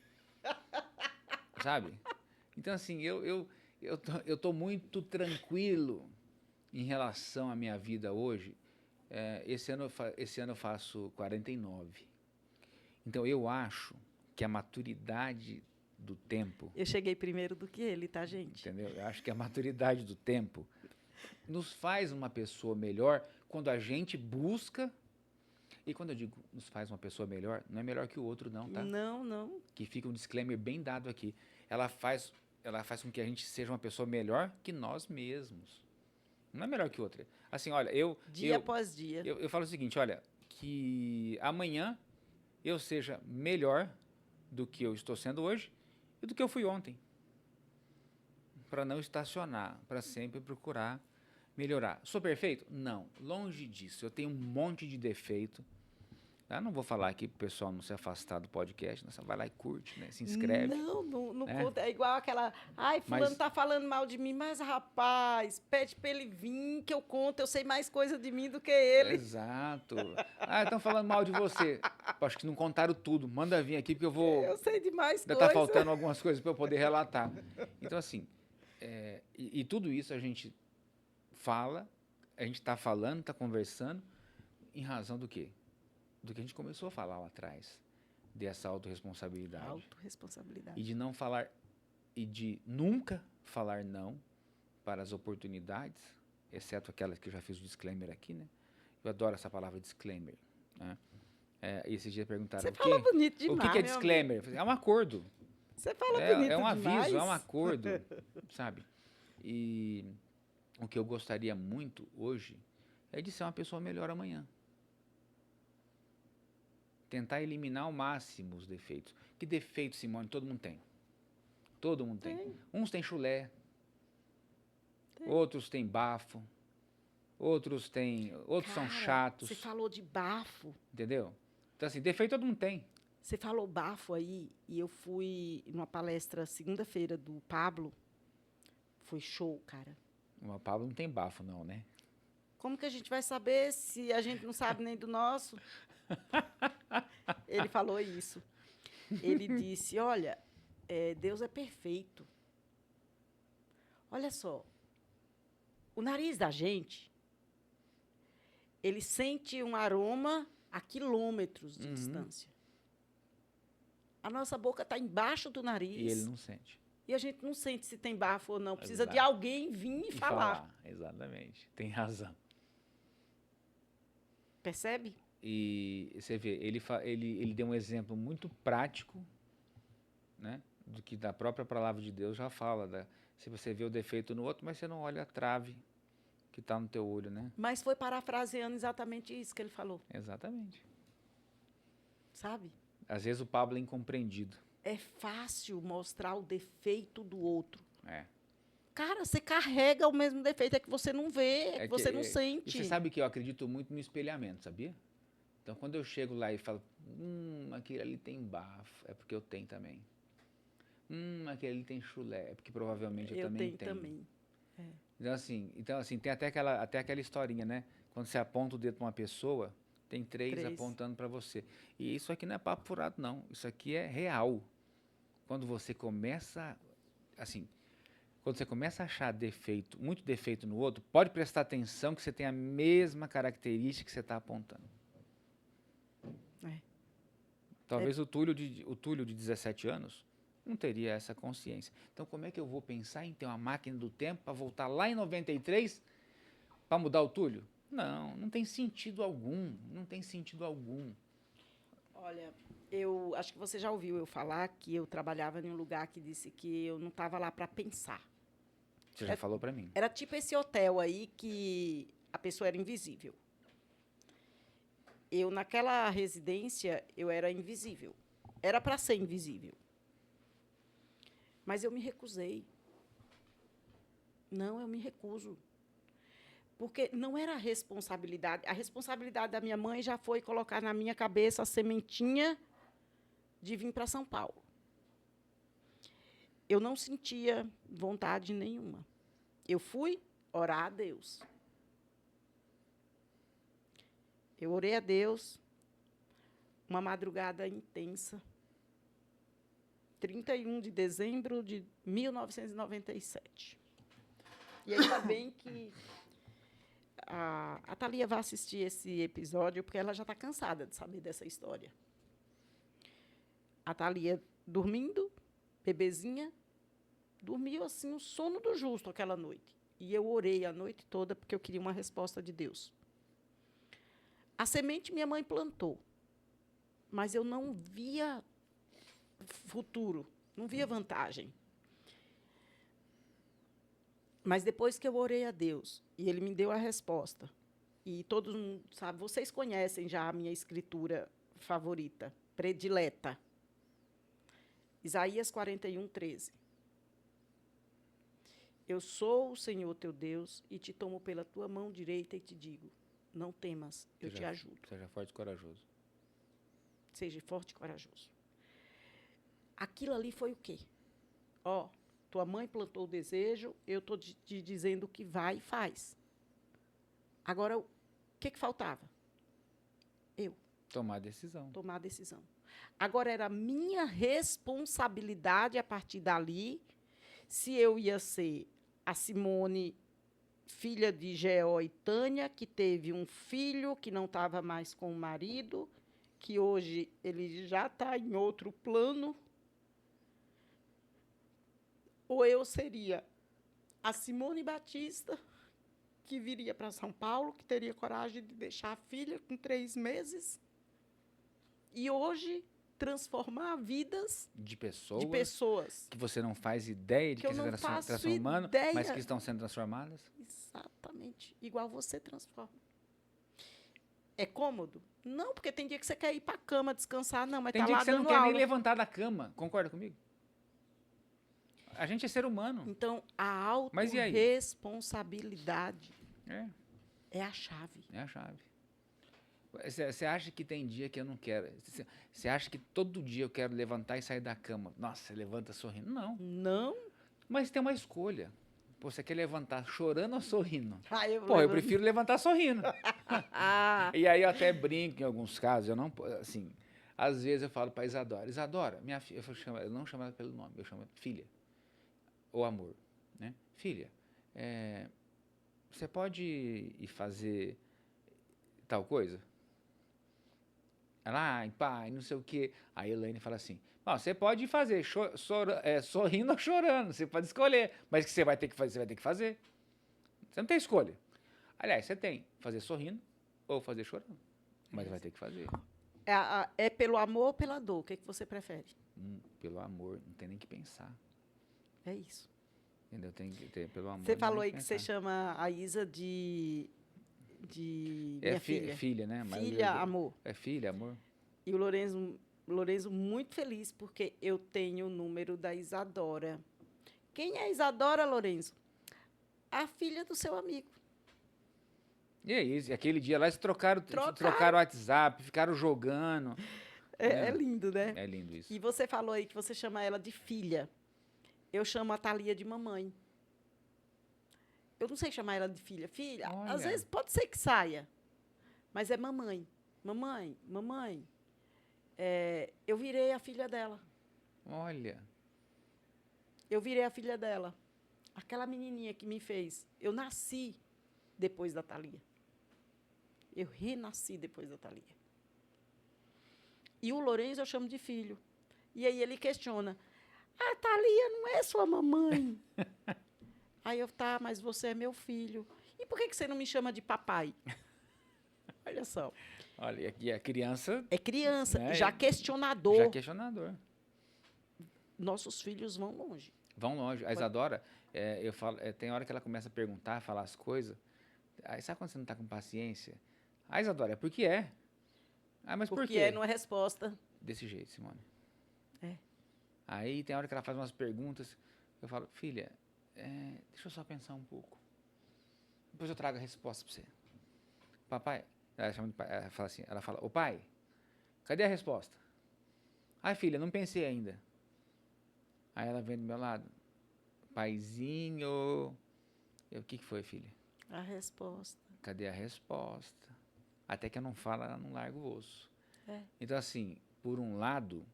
Sabe? Então, assim, eu tô muito tranquilo em relação à minha vida hoje. Esse ano eu faço 49. Então, eu acho que a maturidade do tempo... Eu cheguei primeiro do que ele, tá, gente? Entendeu? Eu acho que a maturidade do tempo nos faz uma pessoa melhor quando a gente busca. E quando eu digo nos faz uma pessoa melhor, não é melhor que o outro, não, tá? Não, não. Que fica um disclaimer bem dado aqui. Ela faz com que a gente seja uma pessoa melhor que nós mesmos. Não é melhor que outra. Assim, olha, Dia após dia. Eu falo o seguinte, olha, que amanhã eu seja melhor do que eu estou sendo hoje e do que eu fui ontem. Para não estacionar, para sempre procurar melhorar. Sou perfeito? Não, longe disso. Eu tenho um monte de defeito. Tá? Não vou falar aqui para o pessoal não se afastar do podcast, né? Você vai lá e curte, né? Se inscreve. Não né? conta. É igual aquela. Ai, fulano tá falando mal de mim, mas rapaz, pede pra ele vir que eu conto, eu sei mais coisa de mim do que ele. Exato. Estão falando mal de você. Acho que não contaram tudo. Manda vir aqui porque eu vou. Eu sei de mais Ainda coisa. tá faltando algumas coisas para eu poder relatar. Então, assim, e tudo isso a gente fala, a gente está falando, está conversando, em razão do quê? Do que a gente começou a falar lá atrás, dessa autorresponsabilidade. Autorresponsabilidade. E de não falar, e de nunca falar não para as oportunidades, exceto aquelas que eu já fiz o disclaimer aqui, né? Eu adoro essa palavra disclaimer, né? E esses dias perguntaram, Você fala bonito demais, o que é disclaimer? Eu falei, é um acordo. Você fala bonito É um aviso, demais. é um acordo, sabe? E o que eu gostaria muito hoje é de ser uma pessoa melhor amanhã. Tentar eliminar ao máximo os defeitos. Que defeitos, Simone? Todo mundo tem. Todo mundo tem. Uns têm chulé, outros têm bafo, outros são chatos. Você falou de bafo. Entendeu? Então, assim, defeito todo mundo tem. Você falou bafo aí, e eu fui numa palestra segunda-feira do Pablo. Foi show, cara. O Pablo não tem bafo, não, né? Como que a gente vai saber se a gente não sabe nem do nosso? Ele falou isso. Ele disse, olha, Deus é perfeito. Olha só, o nariz da gente, ele sente um aroma a quilômetros de distância. A nossa boca está embaixo do nariz. E ele não sente. E a gente não sente se tem bafo ou não. Precisa de alguém vir e falar. Exatamente. Tem razão. Percebe? E você vê, ele deu um exemplo muito prático, né, do que da própria palavra de Deus já fala. Se você vê o defeito no outro, mas você não olha a trave que está no teu olho, né? Mas foi parafraseando exatamente isso que ele falou. Exatamente. Sabe? Às vezes o Pablo é incompreendido. É fácil mostrar o defeito do outro. Cara, você carrega o mesmo defeito, é que você não vê, você não sente. E você sabe que eu acredito muito no espelhamento, sabia? Então, quando eu chego lá e falo, aquele ali tem bafo, é porque eu tenho também. Aquele ali tem chulé, é porque provavelmente eu também tenho. Também. Então, assim, tem até aquela historinha, né? Quando você aponta o dedo para uma pessoa, tem três apontando para você. E isso aqui não é papo furado, não. Isso aqui é real. Quando você começa, assim, a achar muito defeito no outro, pode prestar atenção que você tem a mesma característica que você está apontando. Talvez o Túlio de 17 anos não teria essa consciência. Então, como é que eu vou pensar em ter uma máquina do tempo para voltar lá em 93 para mudar o Túlio? Não tem sentido algum. Não tem sentido algum. Olha, eu acho que você já ouviu eu falar que eu trabalhava em um lugar que disse que eu não estava lá para pensar. Você já falou para mim. Era tipo esse hotel aí que a pessoa era invisível. Eu, naquela residência, eu era invisível. Era para ser invisível. Mas eu me recusei. Não, eu me recuso. Porque não era a responsabilidade. A responsabilidade da minha mãe já foi colocar na minha cabeça a sementinha de vir para São Paulo. eu não sentia vontade nenhuma. Eu fui orar a Deus. Eu orei a Deus, uma madrugada intensa, 31 de dezembro de 1997. E ainda bem que a Thalia vai assistir esse episódio, porque ela já está cansada de saber dessa história. A Thalia dormindo, bebezinha, dormiu assim, o sono do justo aquela noite. E eu orei a noite toda, porque eu queria uma resposta de Deus. A semente minha mãe plantou, mas eu não via futuro, não via vantagem. Mas depois que eu orei a Deus, e Ele me deu a resposta, e todo mundo sabe, vocês conhecem já a minha escritura favorita, predileta. Isaías 41, 13. Eu sou o Senhor teu Deus, e te tomo pela tua mão direita e te digo, não temas, eu te ajudo. Seja forte e corajoso. Seja forte e corajoso. Aquilo ali foi o quê? Ó, tua mãe plantou o desejo, eu estou te dizendo que vai e faz. Agora, o que faltava? Eu. Tomar decisão. Tomar a decisão. Agora, era minha responsabilidade, a partir dali, se eu ia ser a Simone, filha de Geó e Tânia, que teve um filho que não estava mais com o marido, que hoje ele já está em outro plano, ou eu seria a Simone Batista, que viria para São Paulo, que teria coragem de deixar a filha com 3 meses, e hoje transformar vidas de pessoas que você não faz ideia de que você está transformando, mas que estão sendo transformadas. Exatamente. Igual você transforma. É cômodo? Não, porque tem dia que você quer ir para a cama descansar, não, mas tem tá dia lá que você não dando quer nem aula. levantar da cama. Concorda comigo? A gente é ser humano. Então, a autorresponsabilidade é a chave. É a chave. Você acha que tem dia que eu não quero? Você acha que todo dia eu quero levantar e sair da cama? Nossa, você levanta sorrindo? Não. Não. Mas tem uma escolha. Pô, você quer levantar chorando ou sorrindo? Eu prefiro levantar sorrindo. E aí eu até brinco em alguns casos. Eu não, assim, às vezes eu falo para Isadora, minha filha, eu não chamo ela pelo nome, eu chamo ela filha ou amor, né? Filha, você pode ir fazer tal coisa? Ela, pai, não sei o quê. Aí a Elaine fala assim, você pode fazer sorrindo ou chorando, você pode escolher, mas que você vai ter que fazer, você vai ter que fazer. Você não tem escolha. Aliás, você tem fazer sorrindo ou fazer chorando, mas vai ter que fazer. É pelo amor ou pela dor? O que você prefere? Pelo amor, não tem nem que pensar. É isso. Entendeu? Tem que ter pelo amor. Você falou aí que você chama a Isa de minha filha. Filha, né? Filha, amor. É filha, amor. E o Lourenço muito feliz, porque eu tenho o número da Isadora. Quem é a Isadora, Lourenço? A filha do seu amigo. E é isso. E aquele dia lá, eles trocaram o WhatsApp, ficaram jogando. É lindo, né? É lindo isso. E você falou aí que você chama ela de filha. Eu chamo a Thalia de mamãe. Eu não sei chamar ela de filha. Filha, Olha. Às vezes pode ser que saia, mas é mamãe. Mamãe. Eu virei a filha dela. Olha. Eu virei a filha dela. Aquela menininha que me fez. Eu nasci depois da Thalia. Eu renasci depois da Thalia. E o Lourenço eu chamo de filho. E aí ele questiona, a Thalia não é sua mamãe? Aí eu, mas você é meu filho. E por que você não me chama de papai? Olha só. Olha, e a criança... É criança, né? já questionador. Já questionador. Nossos filhos vão longe. Vão longe. A Isadora, eu falo, tem hora que ela começa a perguntar, a falar as coisas. Aí sabe quando você não está com paciência? Isadora, por que é? Mas por quê? Não é resposta. Desse jeito, Simone. É. Aí tem hora que ela faz umas perguntas, eu falo, filha, deixa eu só pensar um pouco. Depois eu trago a resposta para você. Papai, ela fala, ô pai, cadê a resposta? Ai, filha, não pensei ainda. Aí ela vem do meu lado, paizinho. O que foi, filha? A resposta. Cadê a resposta? Até que eu não falo, ela não larga o osso. É. Então, assim, por um lado,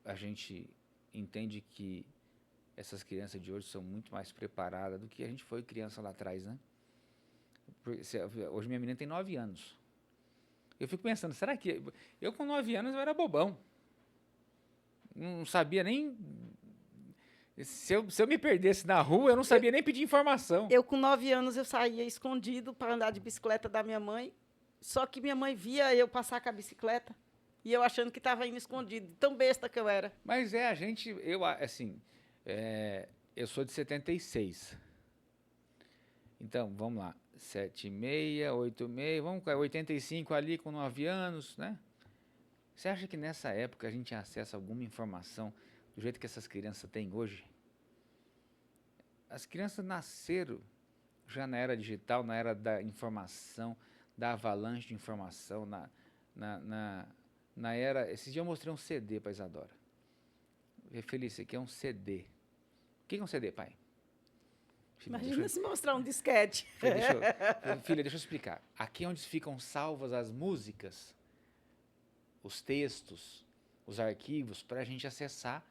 a gente entende que essas crianças de hoje são muito mais preparadas do que a gente foi criança lá atrás, né? Hoje minha menina tem 9 anos. Eu fico pensando, será que eu com 9 anos eu era bobão? Não sabia nem... Se eu me perdesse na rua, eu não sabia nem pedir informação. Eu, com 9 anos, eu saía escondido para andar de bicicleta da minha mãe. Só que minha mãe via eu passar com a bicicleta e eu achando que estava indo escondido. Tão besta que eu era. Mas a gente, eu sou de 76. Então, vamos lá. 7,6, 8,6, vamos com 85 ali com 9 anos, né? Você acha que nessa época a gente tinha acesso a alguma informação do jeito que essas crianças têm hoje? As crianças nasceram já na era digital, na era da informação, da avalanche de informação, na era... Esses dias eu mostrei um CD para a Isadora. Feliz, isso aqui é um CD. O que é um CD, pai? Imagina se mostrar um disquete. Filha, deixa eu explicar. Aqui é onde ficam salvas as músicas, os textos, os arquivos, para a gente acessar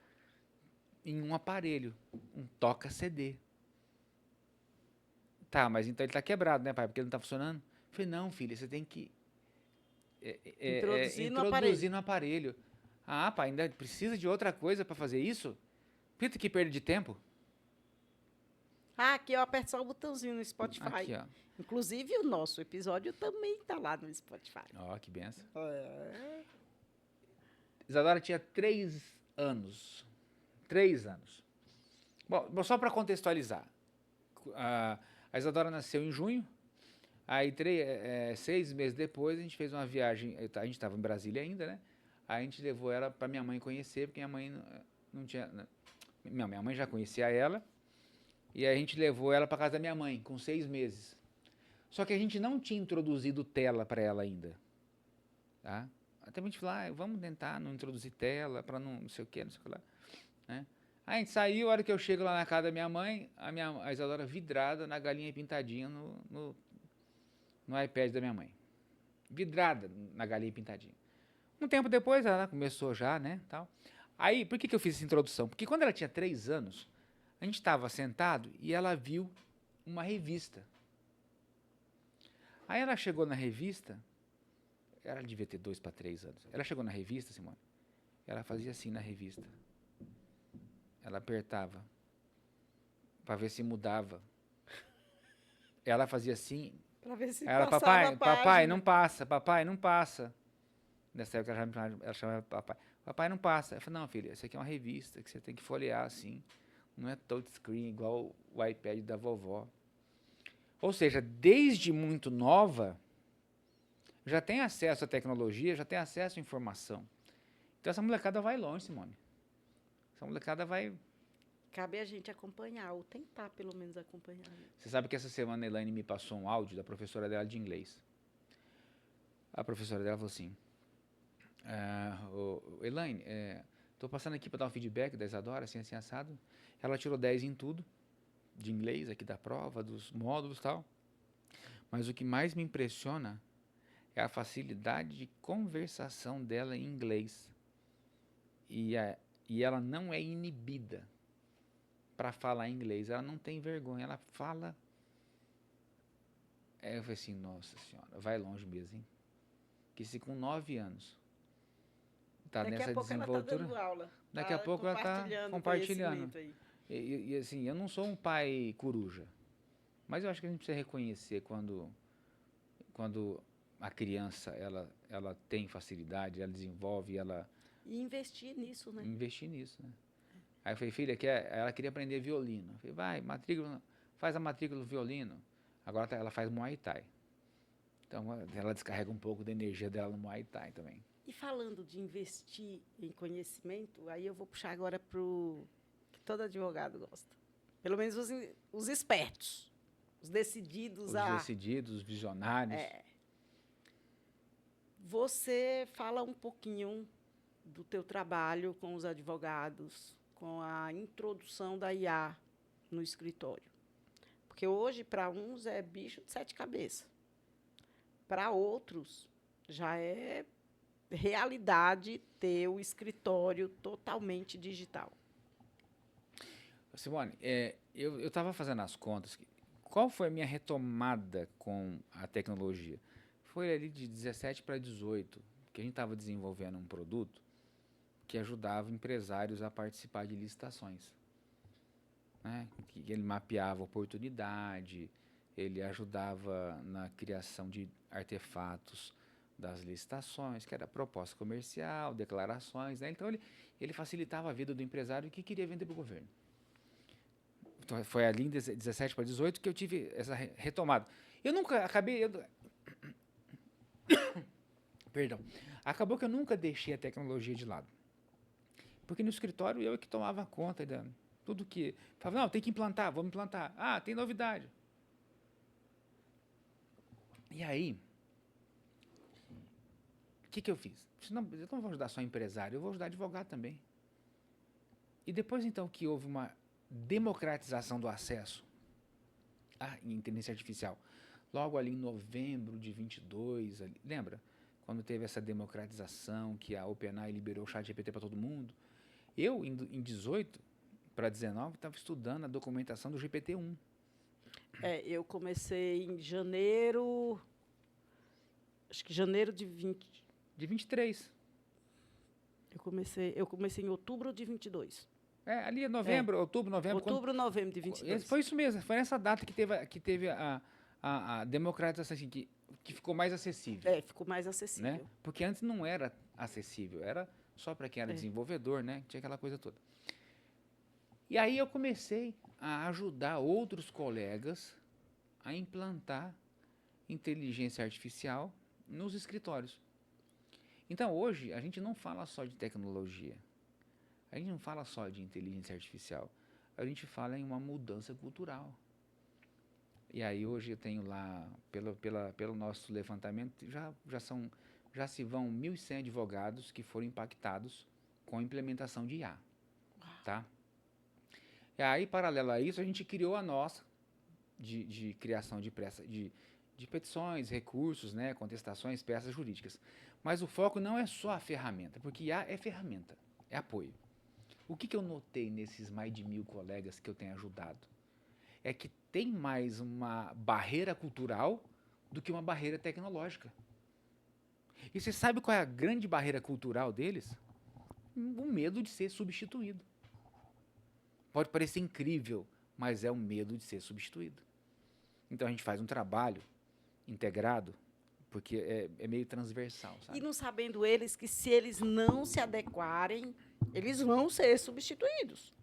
em um aparelho, um toca-CD. Tá, mas então ele está quebrado, né, pai? Porque ele não está funcionando? Eu falei, não, filha, você tem que introduzir no aparelho. Ah, pai, ainda precisa de outra coisa para fazer isso? Puta que perda de tempo. Ah, aqui eu aperto só o botãozinho no Spotify. Aqui, ó. Inclusive, o nosso episódio também está lá no Spotify. Ó, que benção. É. Isadora tinha 3 anos. 3 anos. Bom, só para contextualizar. A Isadora nasceu em junho. Aí, 6 meses depois, a gente fez uma viagem. A gente estava em Brasília ainda, né? Aí a gente levou ela para minha mãe conhecer, porque minha mãe não tinha... Minha mãe já conhecia ela. E aí a gente levou ela para casa da minha mãe, com 6 meses. Só que a gente não tinha introduzido tela para ela ainda. Tá? Até a gente falou, vamos tentar não introduzir tela, para não sei o que, não sei o que lá. Né? Aí a gente saiu, a hora que eu chego lá na casa da minha mãe, a Isadora vidrada na galinha pintadinha no iPad da minha mãe. Vidrada na galinha pintadinha. Um tempo depois, ela começou já, né, tal. Aí, por que eu fiz essa introdução? Porque quando ela tinha 3 anos, a gente estava sentado e ela viu uma revista. Aí ela chegou na revista, ela devia ter 2 para 3 anos. Ela chegou na revista, Simone, ela fazia assim na revista. Ela apertava para ver se mudava. Ela fazia assim. Para ver se ela, passava papai, não passa, papai, não passa. Nessa época ela chamava papai. Papai, não passa. Eu falei, não, filha, isso aqui é uma revista que você tem que folhear assim. Não é touchscreen igual o iPad da vovó. Ou seja, desde muito nova, já tem acesso à tecnologia, já tem acesso à informação. Então essa molecada vai longe, Simone. Essa molecada vai... Cabe a gente acompanhar, ou tentar pelo menos acompanhar. Você sabe que essa semana a Elaine me passou um áudio da professora dela de inglês. A professora dela falou assim, Elaine, estou passando aqui para dar um feedback da Isadora, assim, assim, assado. Ela tirou 10 em tudo, de inglês, aqui da prova, dos módulos e tal. Mas o que mais me impressiona é a facilidade de conversação dela em inglês. E ela não é inibida para falar inglês. Ela não tem vergonha, ela fala. Eu falei assim, nossa senhora, vai longe mesmo, hein? Que se com 9 anos tá nessa desenvoltura, daqui a pouco ela tá compartilhando. E assim, eu não sou um pai coruja, mas eu acho que a gente precisa reconhecer quando a criança ela tem facilidade, ela desenvolve, e investir nisso, né? Investir nisso, né? Aí eu falei, filha, ela queria aprender violino. Eu falei, vai, faz a matrícula do violino. Agora ela faz Muay Thai. Então ela descarrega um pouco da energia dela no Muay Thai também. E falando de investir em conhecimento, aí eu vou puxar agora para o que todo advogado gosta. Pelo menos os espertos, os decididos. Os decididos, os visionários. Você fala um pouquinho do teu trabalho com os advogados, com a introdução da IA no escritório. Porque hoje, para uns, é bicho de 7 cabeças. Para outros, já é realidade ter o escritório totalmente digital. Simone, eu estava fazendo as contas. Qual foi a minha retomada com a tecnologia? Foi ali de 17 para 18, que a gente estava desenvolvendo um produto que ajudava empresários a participar de licitações, né? Que ele mapeava oportunidade, ele ajudava na criação de artefatos das licitações, que era proposta comercial, declarações, né? Então ele facilitava a vida do empresário que queria vender para o governo. Então foi ali em 17 para 18 que eu tive essa retomada. Eu nunca acabei... Perdão. Acabou que eu nunca deixei a tecnologia de lado. Porque no escritório eu é que tomava conta de tudo que... Falava, não, tem que implantar, vamos implantar. Ah, tem novidade. E aí, o que eu fiz? Não, eu não vou ajudar só empresário, eu vou ajudar advogado também. E depois, então, que houve uma democratização do acesso à inteligência artificial, logo ali em novembro de 22, ali, lembra? Quando teve essa democratização, que a OpenAI liberou o ChatGPT para todo mundo. Eu, em 18 para 19, estava estudando a documentação do GPT-1. Eu comecei em janeiro... Acho que janeiro de 20... De 23. Eu comecei em outubro de 22. Ali é novembro, outubro, novembro. Outubro, novembro de 22. Foi isso mesmo, foi nessa data que teve a democratização, assim, que ficou mais acessível. Ficou mais acessível. Né? Porque antes não era acessível, era só para quem era desenvolvedor, né? Tinha aquela coisa toda. E aí eu comecei a ajudar outros colegas a implantar inteligência artificial nos escritórios. Então, hoje, a gente não fala só de tecnologia. A gente não fala só de inteligência artificial. A gente fala em uma mudança cultural. E aí, hoje, eu tenho lá, pelo nosso levantamento, já se vão 1.100 advogados que foram impactados com a implementação de IA. Tá? E aí, paralelo a isso, a gente criou a nossa de criação de petições, recursos, né, contestações, peças jurídicas. Mas o foco não é só a ferramenta, porque IA é ferramenta, é apoio. O que eu notei nesses mais de 1.000 colegas que eu tenho ajudado? É que tem mais uma barreira cultural do que uma barreira tecnológica. E você sabe qual é a grande barreira cultural deles? O medo de ser substituído. Pode parecer incrível, mas é o medo de ser substituído. Então a gente faz um trabalho integrado, porque é meio transversal, sabe? E não sabendo eles que se eles não se adequarem, eles vão ser substituídos.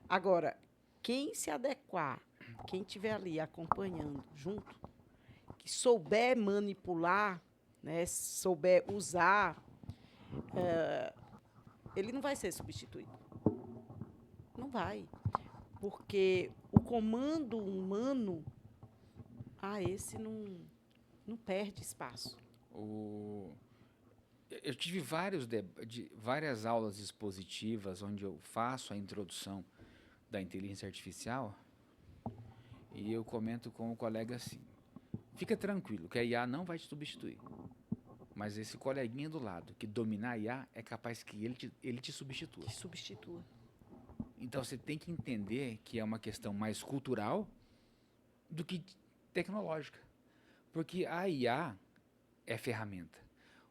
Agora, quem se adequar, quem estiver ali acompanhando junto, que souber manipular, né, souber usar, ele não vai ser substituído. Não vai. Porque o comando humano, esse não perde espaço. Eu tive várias aulas expositivas onde eu faço a introdução da inteligência artificial e eu comento com o colega assim, fica tranquilo que a IA não vai te substituir, mas esse coleguinha do lado que dominar a IA é capaz que ele te substitua. Te substitua. Então você tem que entender que é uma questão mais cultural do que tecnológica, porque a IA é ferramenta.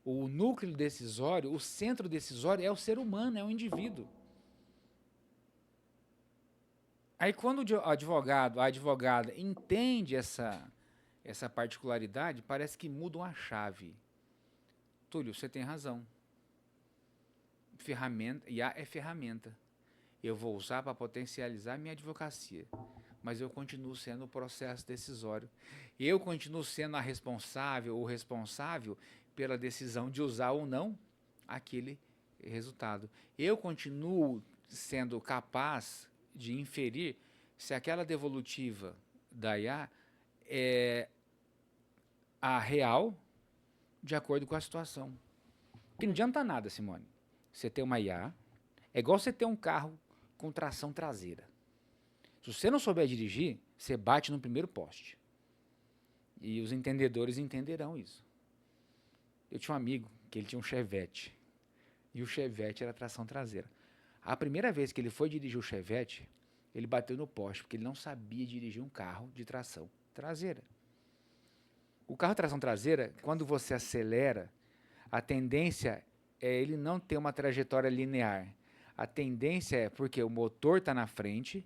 O núcleo decisório, o centro decisório é o ser humano, é o indivíduo. Aí quando o advogado, a advogada entende essa particularidade, parece que muda uma chave. Túlio, você tem razão. IA é ferramenta. Eu vou usar para potencializar minha advocacia, mas eu continuo sendo o processo decisório. Eu continuo sendo a responsável ou responsável pela decisão de usar ou não aquele resultado. Eu continuo sendo capaz de inferir se aquela devolutiva da IA é a real de acordo com a situação. Porque não adianta nada, Simone. Você ter uma IA, é igual você ter um carro com tração traseira. Se você não souber dirigir, você bate no primeiro poste. E os entendedores entenderão isso. Eu tinha um amigo que ele tinha um Chevette. E o Chevette era tração traseira. A primeira vez que ele foi dirigir o Chevette, ele bateu no poste, porque ele não sabia dirigir um carro de tração traseira. O carro de tração traseira, quando você acelera, a tendência é ele não ter uma trajetória linear. A tendência é porque o motor está na frente,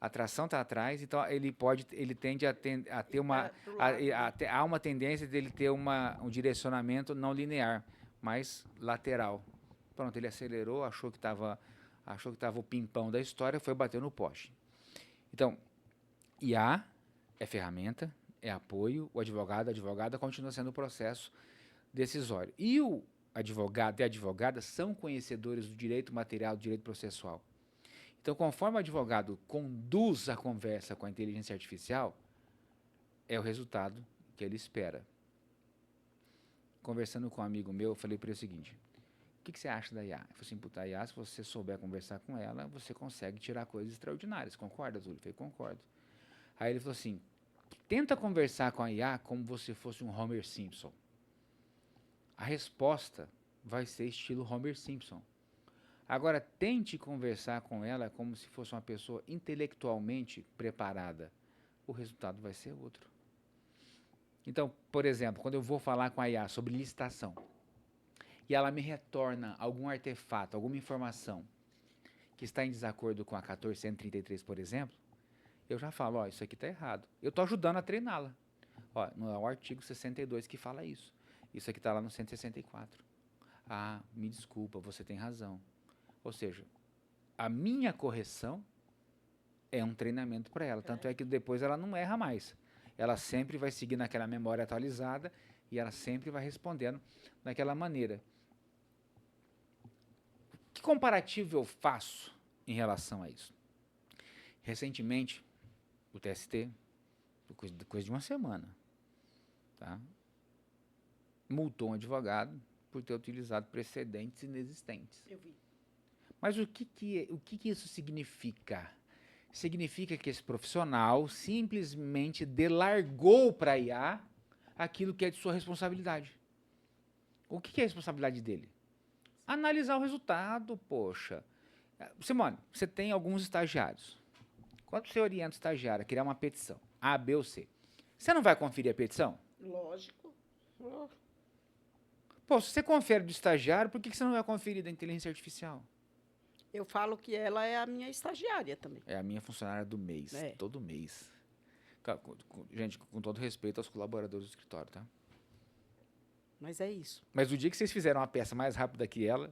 a tração está atrás, então ele tende a ter uma há uma tendência dele ter um direcionamento não linear, mas lateral. Pronto, ele acelerou, achou que estava o pimpão da história, foi bater no poste. Então, IA é ferramenta, é apoio, o advogado, a advogada continua sendo o processo decisório. E o advogado e a advogada são conhecedores do direito material, do direito processual. Então, conforme o advogado conduz a conversa com a inteligência artificial, é o resultado que ele espera. Conversando com um amigo meu, eu falei para ele o seguinte: o que você acha da IA? Eu falei assim, puta, a IA, se você souber conversar com ela, você consegue tirar coisas extraordinárias. Concorda, Túlio? Eu falei, concordo. Aí ele falou assim, tenta conversar com a IA como se fosse um Homer Simpson. A resposta vai ser estilo Homer Simpson. Agora, tente conversar com ela como se fosse uma pessoa intelectualmente preparada. O resultado vai ser outro. Então, por exemplo, quando eu vou falar com a IA sobre licitação, e ela me retorna algum artefato, alguma informação que está em desacordo com a 1433, por exemplo, eu já falo, ó, isso aqui está errado. Eu estou ajudando a treiná-la. Ó, não é o artigo 62 que fala isso. Isso aqui está lá no 164. Ah, me desculpa, você tem razão. Ou seja, a minha correção é um treinamento para ela. Tanto é que depois ela não erra mais. Ela sempre vai seguir naquela memória atualizada e ela sempre vai respondendo daquela maneira. Que comparativo eu faço em relação a isso? Recentemente, o TST, coisa de uma semana, tá? Multou um advogado por ter utilizado precedentes inexistentes. Eu vi. Mas o que isso significa? Significa que esse profissional simplesmente delargou para a IA aquilo que é de sua responsabilidade. O que é a responsabilidade dele? Analisar o resultado, poxa. Simone, você tem alguns estagiários. Quando você orienta o estagiário a criar uma petição, A, B ou C, você não vai conferir a petição? Lógico. Pô, se você confere do estagiário, por que você não vai conferir da inteligência artificial? Eu falo que ela é a minha estagiária também. É a minha funcionária do mês, todo mês. Gente, com todo respeito aos colaboradores do escritório, tá? Mas é isso. Mas o dia que vocês fizeram uma peça mais rápida que ela,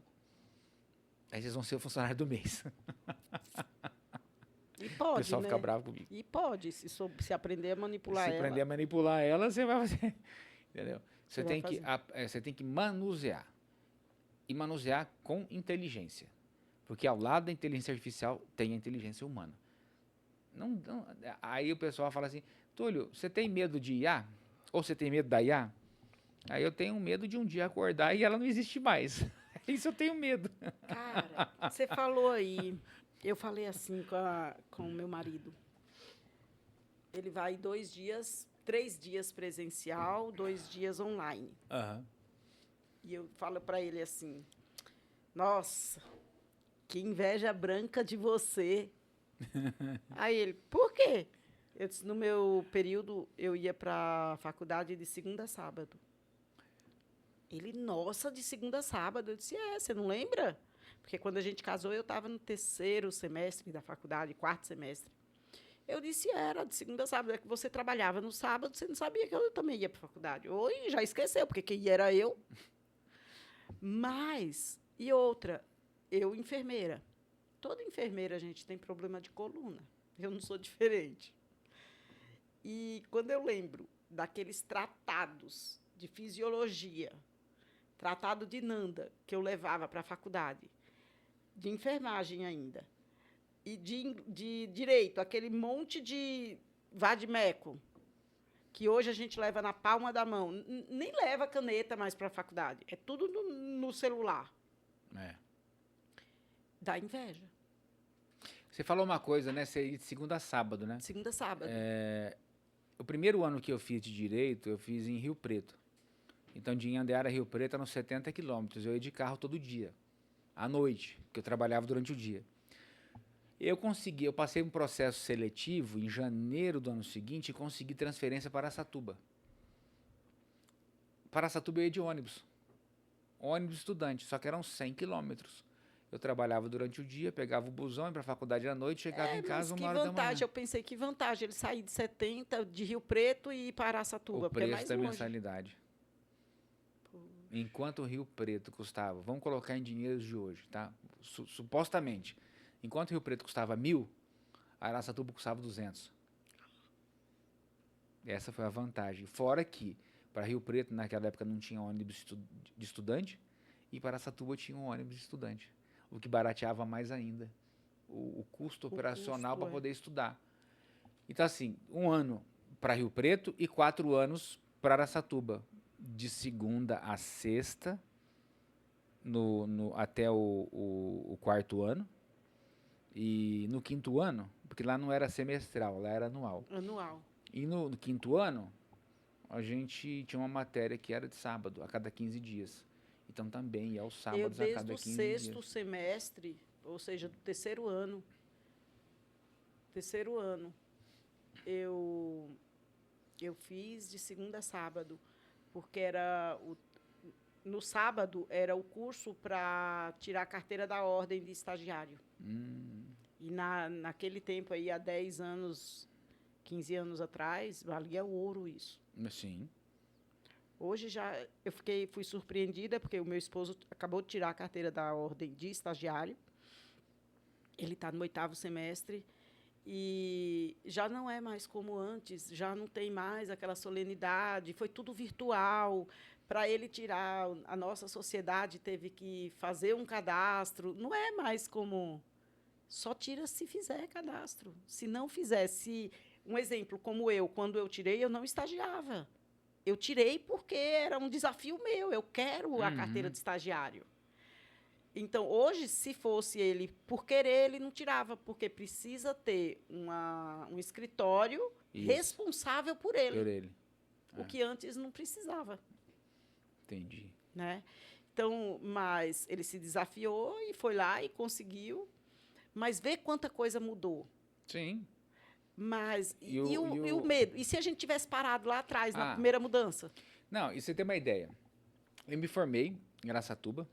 aí vocês vão ser o funcionário do mês. E pode, o pessoal né? fica bravo comigo. E pode, se aprender a manipular ela. Se aprender a manipular ela, você vai fazer. Entendeu? Você tem que manusear. E manusear com inteligência. Porque ao lado da inteligência artificial tem a inteligência humana. Aí o pessoal fala assim, Túlio, você tem medo de IA? Ou você tem medo da IA? Aí eu tenho medo de um dia acordar e ela não existe mais. Isso eu tenho medo. Cara, você falou aí, eu falei assim com o meu marido. Ele vai 2 dias, 3 dias presencial, 2 dias online. Uhum. E eu falo para ele assim, nossa, que inveja branca de você. Aí ele, por quê? Eu disse, no meu período, eu ia para a faculdade de segunda a sábado. Ele, nossa, de segunda a sábado. Eu disse, você não lembra? Porque quando a gente casou, eu estava no 3º semestre da faculdade, 4º semestre. Eu disse, era de segunda a sábado. É que você trabalhava no sábado, você não sabia que eu também ia para a faculdade. Oi, já esqueceu, porque quem era eu. Mas, e outra, eu enfermeira. Toda enfermeira, a gente tem problema de coluna. Eu não sou diferente. E quando eu lembro daqueles tratados de fisiologia, tratado de Nanda, que eu levava para a faculdade, de enfermagem ainda, e de direito, aquele monte de vadimeco, que hoje a gente leva na palma da mão, nem leva caneta mais para a faculdade, é tudo no celular. É. Dá inveja. Você falou uma coisa, né? Você ia de segunda a sábado, né? Segunda a sábado. O primeiro ano que eu fiz de Direito, eu fiz em Rio Preto. Então, de Inhandeara a Rio Preto eram 70 quilômetros. Eu ia de carro todo dia, à noite, porque eu trabalhava durante o dia. Eu passei um processo seletivo em janeiro do ano seguinte e consegui transferência para Araçatuba. Para Araçatuba eu ia de ônibus estudante, só que eram 100 quilômetros. Eu trabalhava durante o dia, pegava o busão, ia para a faculdade à noite, chegava em casa Mas que 1 hora da manhã. vantagem, eu pensei que vantagem ele sair de 70 de Rio Preto e ir para Araçatuba, O porque é preço mais da longe. mensalidade. Enquanto o Rio Preto custava, vamos colocar em dinheiros de hoje, tá? Supostamente, enquanto o Rio Preto custava 1.000, a Araçatuba custava 200. Essa foi a vantagem. Fora que, para Rio Preto, naquela época, não tinha ônibus de estudante, e para Araçatuba tinha um ônibus de estudante, o que barateava mais ainda o custo operacional para poder estudar. Então, assim, 1 ano para Rio Preto e 4 anos para Araçatuba, de segunda a sexta, até o 4º ano, e no 5º ano, porque lá não era semestral, lá era anual. Anual. E no 5º ano, a gente tinha uma matéria que era de sábado, a cada 15 dias. Então também ia aos sábados a cada 15 dias. Desde o 6º semestre, ou seja, do terceiro ano, eu fiz de segunda a sábado, porque no sábado era o curso para tirar a carteira da ordem de estagiário. E naquele tempo aí, há 10 anos, 15 anos atrás, valia ouro isso. Sim. Hoje fui surpreendida, porque o meu esposo acabou de tirar a carteira da ordem de estagiário. Ele está no 8º semestre e já não é mais como antes, já não tem mais aquela solenidade, foi tudo virtual. Para ele tirar, a nossa sociedade teve que fazer um cadastro. Não é mais como... Só tira se fizer cadastro. Se não fizesse, um exemplo, como quando eu tirei, eu não estagiava. Eu tirei porque era um desafio meu. Eu quero a carteira de estagiário. Então, hoje, se fosse ele por querer, ele não tirava, porque precisa ter um escritório responsável por ele. Por ele. O que antes não precisava. Entendi. Né? Então, mas ele se desafiou e foi lá e conseguiu. Mas vê quanta coisa mudou. Sim. Mas e o medo? E se a gente tivesse parado lá atrás, na primeira mudança? Não, e você tem uma ideia. Eu me formei em Araçatuba.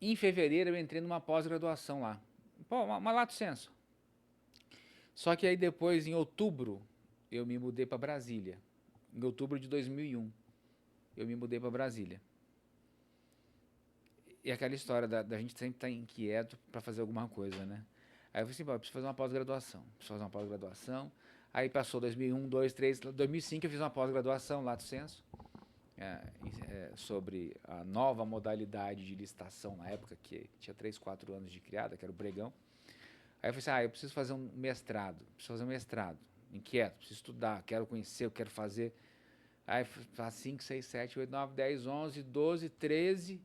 Em fevereiro eu entrei numa pós-graduação lá. Pô, uma lato sensu. Só que aí depois, em outubro, eu me mudei para Brasília. Em outubro de 2001, eu me mudei para Brasília. E aquela história da gente sempre estar inquieto para fazer alguma coisa, né? Aí eu falei assim, preciso fazer uma pós-graduação. Aí passou 2001, 2002, 2003, 2005 eu fiz uma pós-graduação, lato sensu, sobre a nova modalidade de licitação na época, que tinha 3, 4 anos de criada, que era o pregão. Aí eu falei assim, eu preciso fazer um mestrado, inquieto, preciso estudar, quero conhecer, eu quero fazer. Aí faz 5, 6, 7, 8, 9, 10, 11, 12, 13...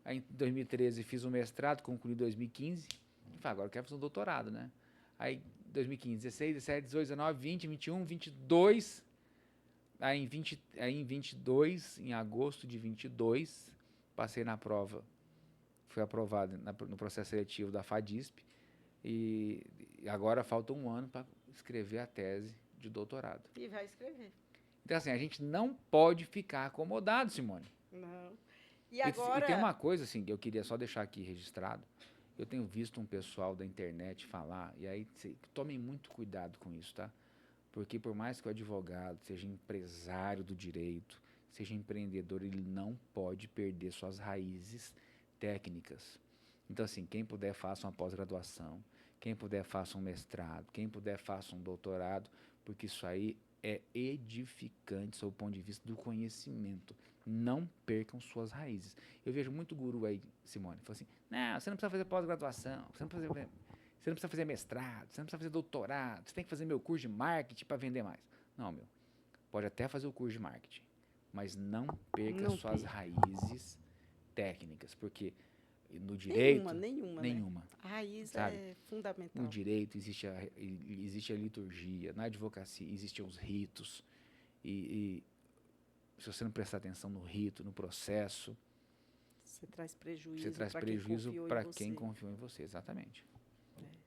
Aí, em 2013, fiz um mestrado, concluí em 2015. E falei, agora eu quero fazer um doutorado, né? Aí, 2015, 16, 17, 18, 19, 20, 21, 22. Aí, em 22, em agosto de 22, passei na prova. Fui aprovado no processo seletivo da FADISP. E agora falta 1 ano para escrever a tese de doutorado. E vai escrever. Então, assim, a gente não pode ficar acomodado, Simone. Não. E agora... E tem uma coisa, assim, que eu queria só deixar aqui registrado. Eu tenho visto um pessoal da internet falar, e aí tomem muito cuidado com isso, tá? Porque por mais que o advogado seja empresário do direito, seja empreendedor, ele não pode perder suas raízes técnicas. Então, assim, quem puder faça uma pós-graduação, quem puder faça um mestrado, quem puder faça um doutorado, porque isso aí é edificante sob o ponto de vista do conhecimento. Não percam suas raízes. Eu vejo muito guru aí, Simone, fala assim, não, você não precisa fazer pós-graduação, você não precisa fazer mestrado, você não precisa fazer doutorado, você tem que fazer meu curso de marketing para vender mais. Não, pode até fazer o curso de marketing, mas não perca suas raízes técnicas, porque no direito... Nenhuma. Nenhuma. A raiz sabe? é fundamental. No direito existe a liturgia, na advocacia existem os ritos, e se você não prestar atenção no rito, no processo, Você traz você prejuízo traz para prejuízo para quem quem confiou em confiou em você, exatamente. você.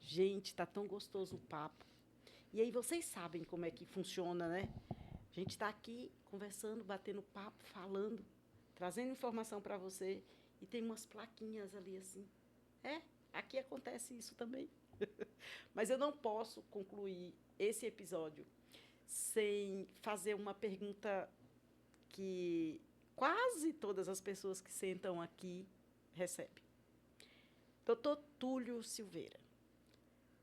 Gente, tá tão gostoso o papo. E aí vocês sabem como é que funciona, né? A gente está aqui conversando, batendo papo, falando, trazendo informação para você e tem umas plaquinhas ali assim. Aqui acontece isso também. Mas eu não posso concluir esse episódio sem fazer uma pergunta que quase todas as pessoas que sentam aqui recebem. Doutor Túlio Silveira,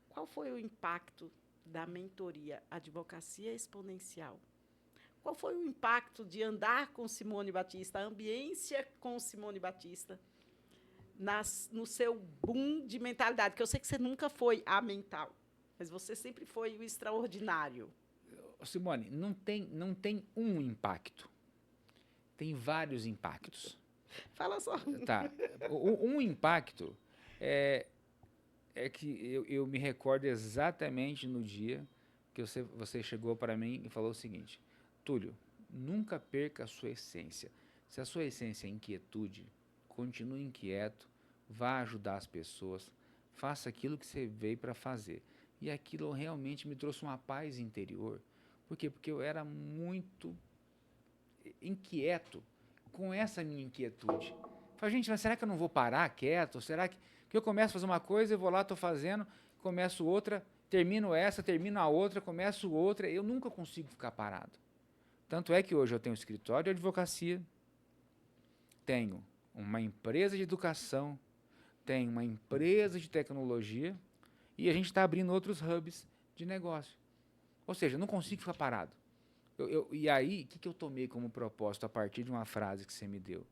qual foi o impacto da mentoria Advocacia Exponencial? Qual foi o impacto de andar com Simone Batista, a ambiência com Simone Batista, no seu boom de mentalidade? Que eu sei que você nunca foi a mental, mas você sempre foi o extraordinário. Simone, não tem um impacto, tem vários impactos. Fala só. Tá, um impacto é que eu me recordo exatamente no dia que você chegou para mim e falou o seguinte: Túlio, nunca perca a sua essência. Se a sua essência é inquietude, continue inquieto, vá ajudar as pessoas, faça aquilo que você veio para fazer. E aquilo realmente me trouxe uma paz interior. Por quê? Porque eu era muito inquieto com essa minha inquietude. Falei, gente, mas será que eu não vou parar quieto? Será que eu começo a fazer uma coisa, eu vou lá, estou fazendo, começo outra, termino essa, termino a outra, começo outra, eu nunca consigo ficar parado. Tanto é que hoje eu tenho um escritório de advocacia, tenho uma empresa de educação, tenho uma empresa de tecnologia e a gente está abrindo outros hubs de negócio. Ou seja, eu não consigo ficar parado. E aí, o que eu tomei como propósito a partir de uma frase que você me deu?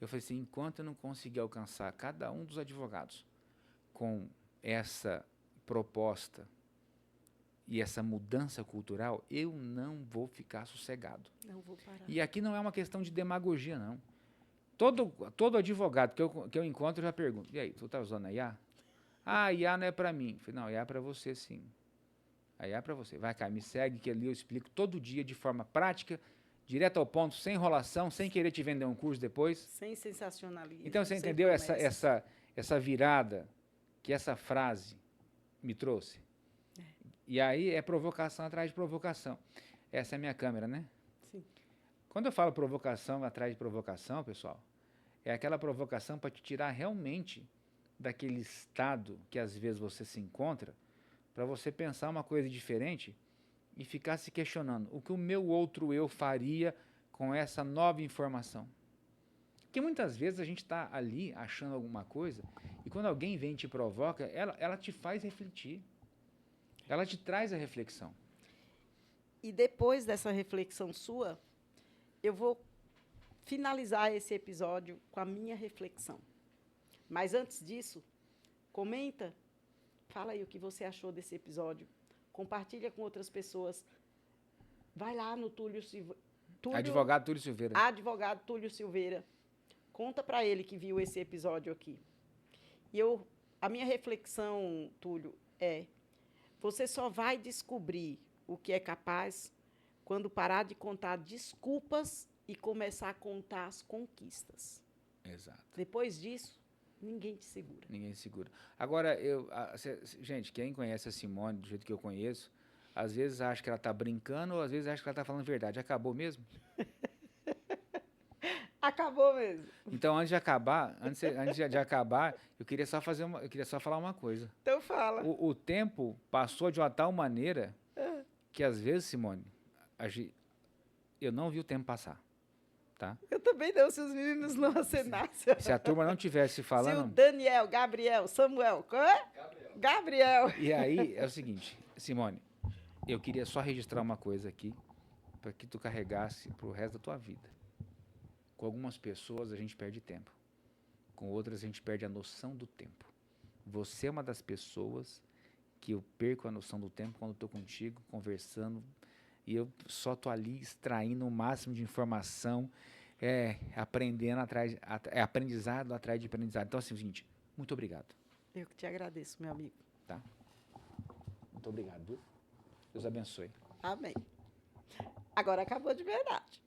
Eu falei assim, enquanto eu não conseguir alcançar cada um dos advogados com essa proposta e essa mudança cultural, eu não vou ficar sossegado. Não vou parar. E aqui não é uma questão de demagogia, não. Todo advogado que eu encontro, eu já pergunto, e aí, tu tá usando a IA? Ah, a IA não é para mim. Eu falei, não, a IA é para você, sim. A IA é para você. Vai cá, me segue, que ali eu explico todo dia de forma prática, direto ao ponto, sem enrolação, sem querer te vender um curso depois. Sem sensacionalismo. Então, você sem entendeu promessas. essa virada que essa frase me trouxe? E aí é provocação atrás de provocação. Essa é a minha câmera, né? Sim. Quando eu falo provocação atrás de provocação, pessoal, é aquela provocação para te tirar realmente daquele estado que às vezes você se encontra, para você pensar uma coisa diferente e ficar se questionando o que o meu outro eu faria com essa nova informação. Porque muitas vezes a gente está ali achando alguma coisa e quando alguém vem e te provoca, ela te faz refletir. Ela te traz a reflexão. E depois dessa reflexão sua, eu vou finalizar esse episódio com a minha reflexão. Mas antes disso, comenta, fala aí o que você achou desse episódio, compartilha com outras pessoas. Vai lá no Advogado Túlio Silveira. Advogado Túlio Silveira. Conta para ele que viu esse episódio aqui. E a minha reflexão, Túlio, é: você só vai descobrir o que é capaz quando parar de contar desculpas e começar a contar as conquistas. Exato. Depois disso, ninguém te segura. Ninguém segura. Agora, gente, quem conhece a Simone do jeito que eu conheço, às vezes acha que ela está brincando ou às vezes acha que ela está falando verdade. Acabou mesmo? Acabou mesmo. Então, antes de acabar, eu queria só falar uma coisa. Então fala. O tempo passou de uma tal maneira que às vezes, Simone, eu não vi o tempo passar, tá? Eu também não, se os meninos não acenassem. Se a turma não tivesse falando... Se o Daniel, Gabriel, Samuel, qual é? Gabriel. E aí, é o seguinte, Simone, eu queria só registrar uma coisa aqui, para que tu carregasse pro resto da tua vida. Com algumas pessoas a gente perde tempo, com outras a gente perde a noção do tempo. Você é uma das pessoas que eu perco a noção do tempo quando estou contigo, conversando, e eu só estou ali extraindo o máximo de informação, aprendendo aprendizado atrás de aprendizado. Então, assim, é o seguinte, muito obrigado. Eu que te agradeço, meu amigo. Tá? Muito obrigado, viu? Deus abençoe. Amém. Agora acabou de verdade.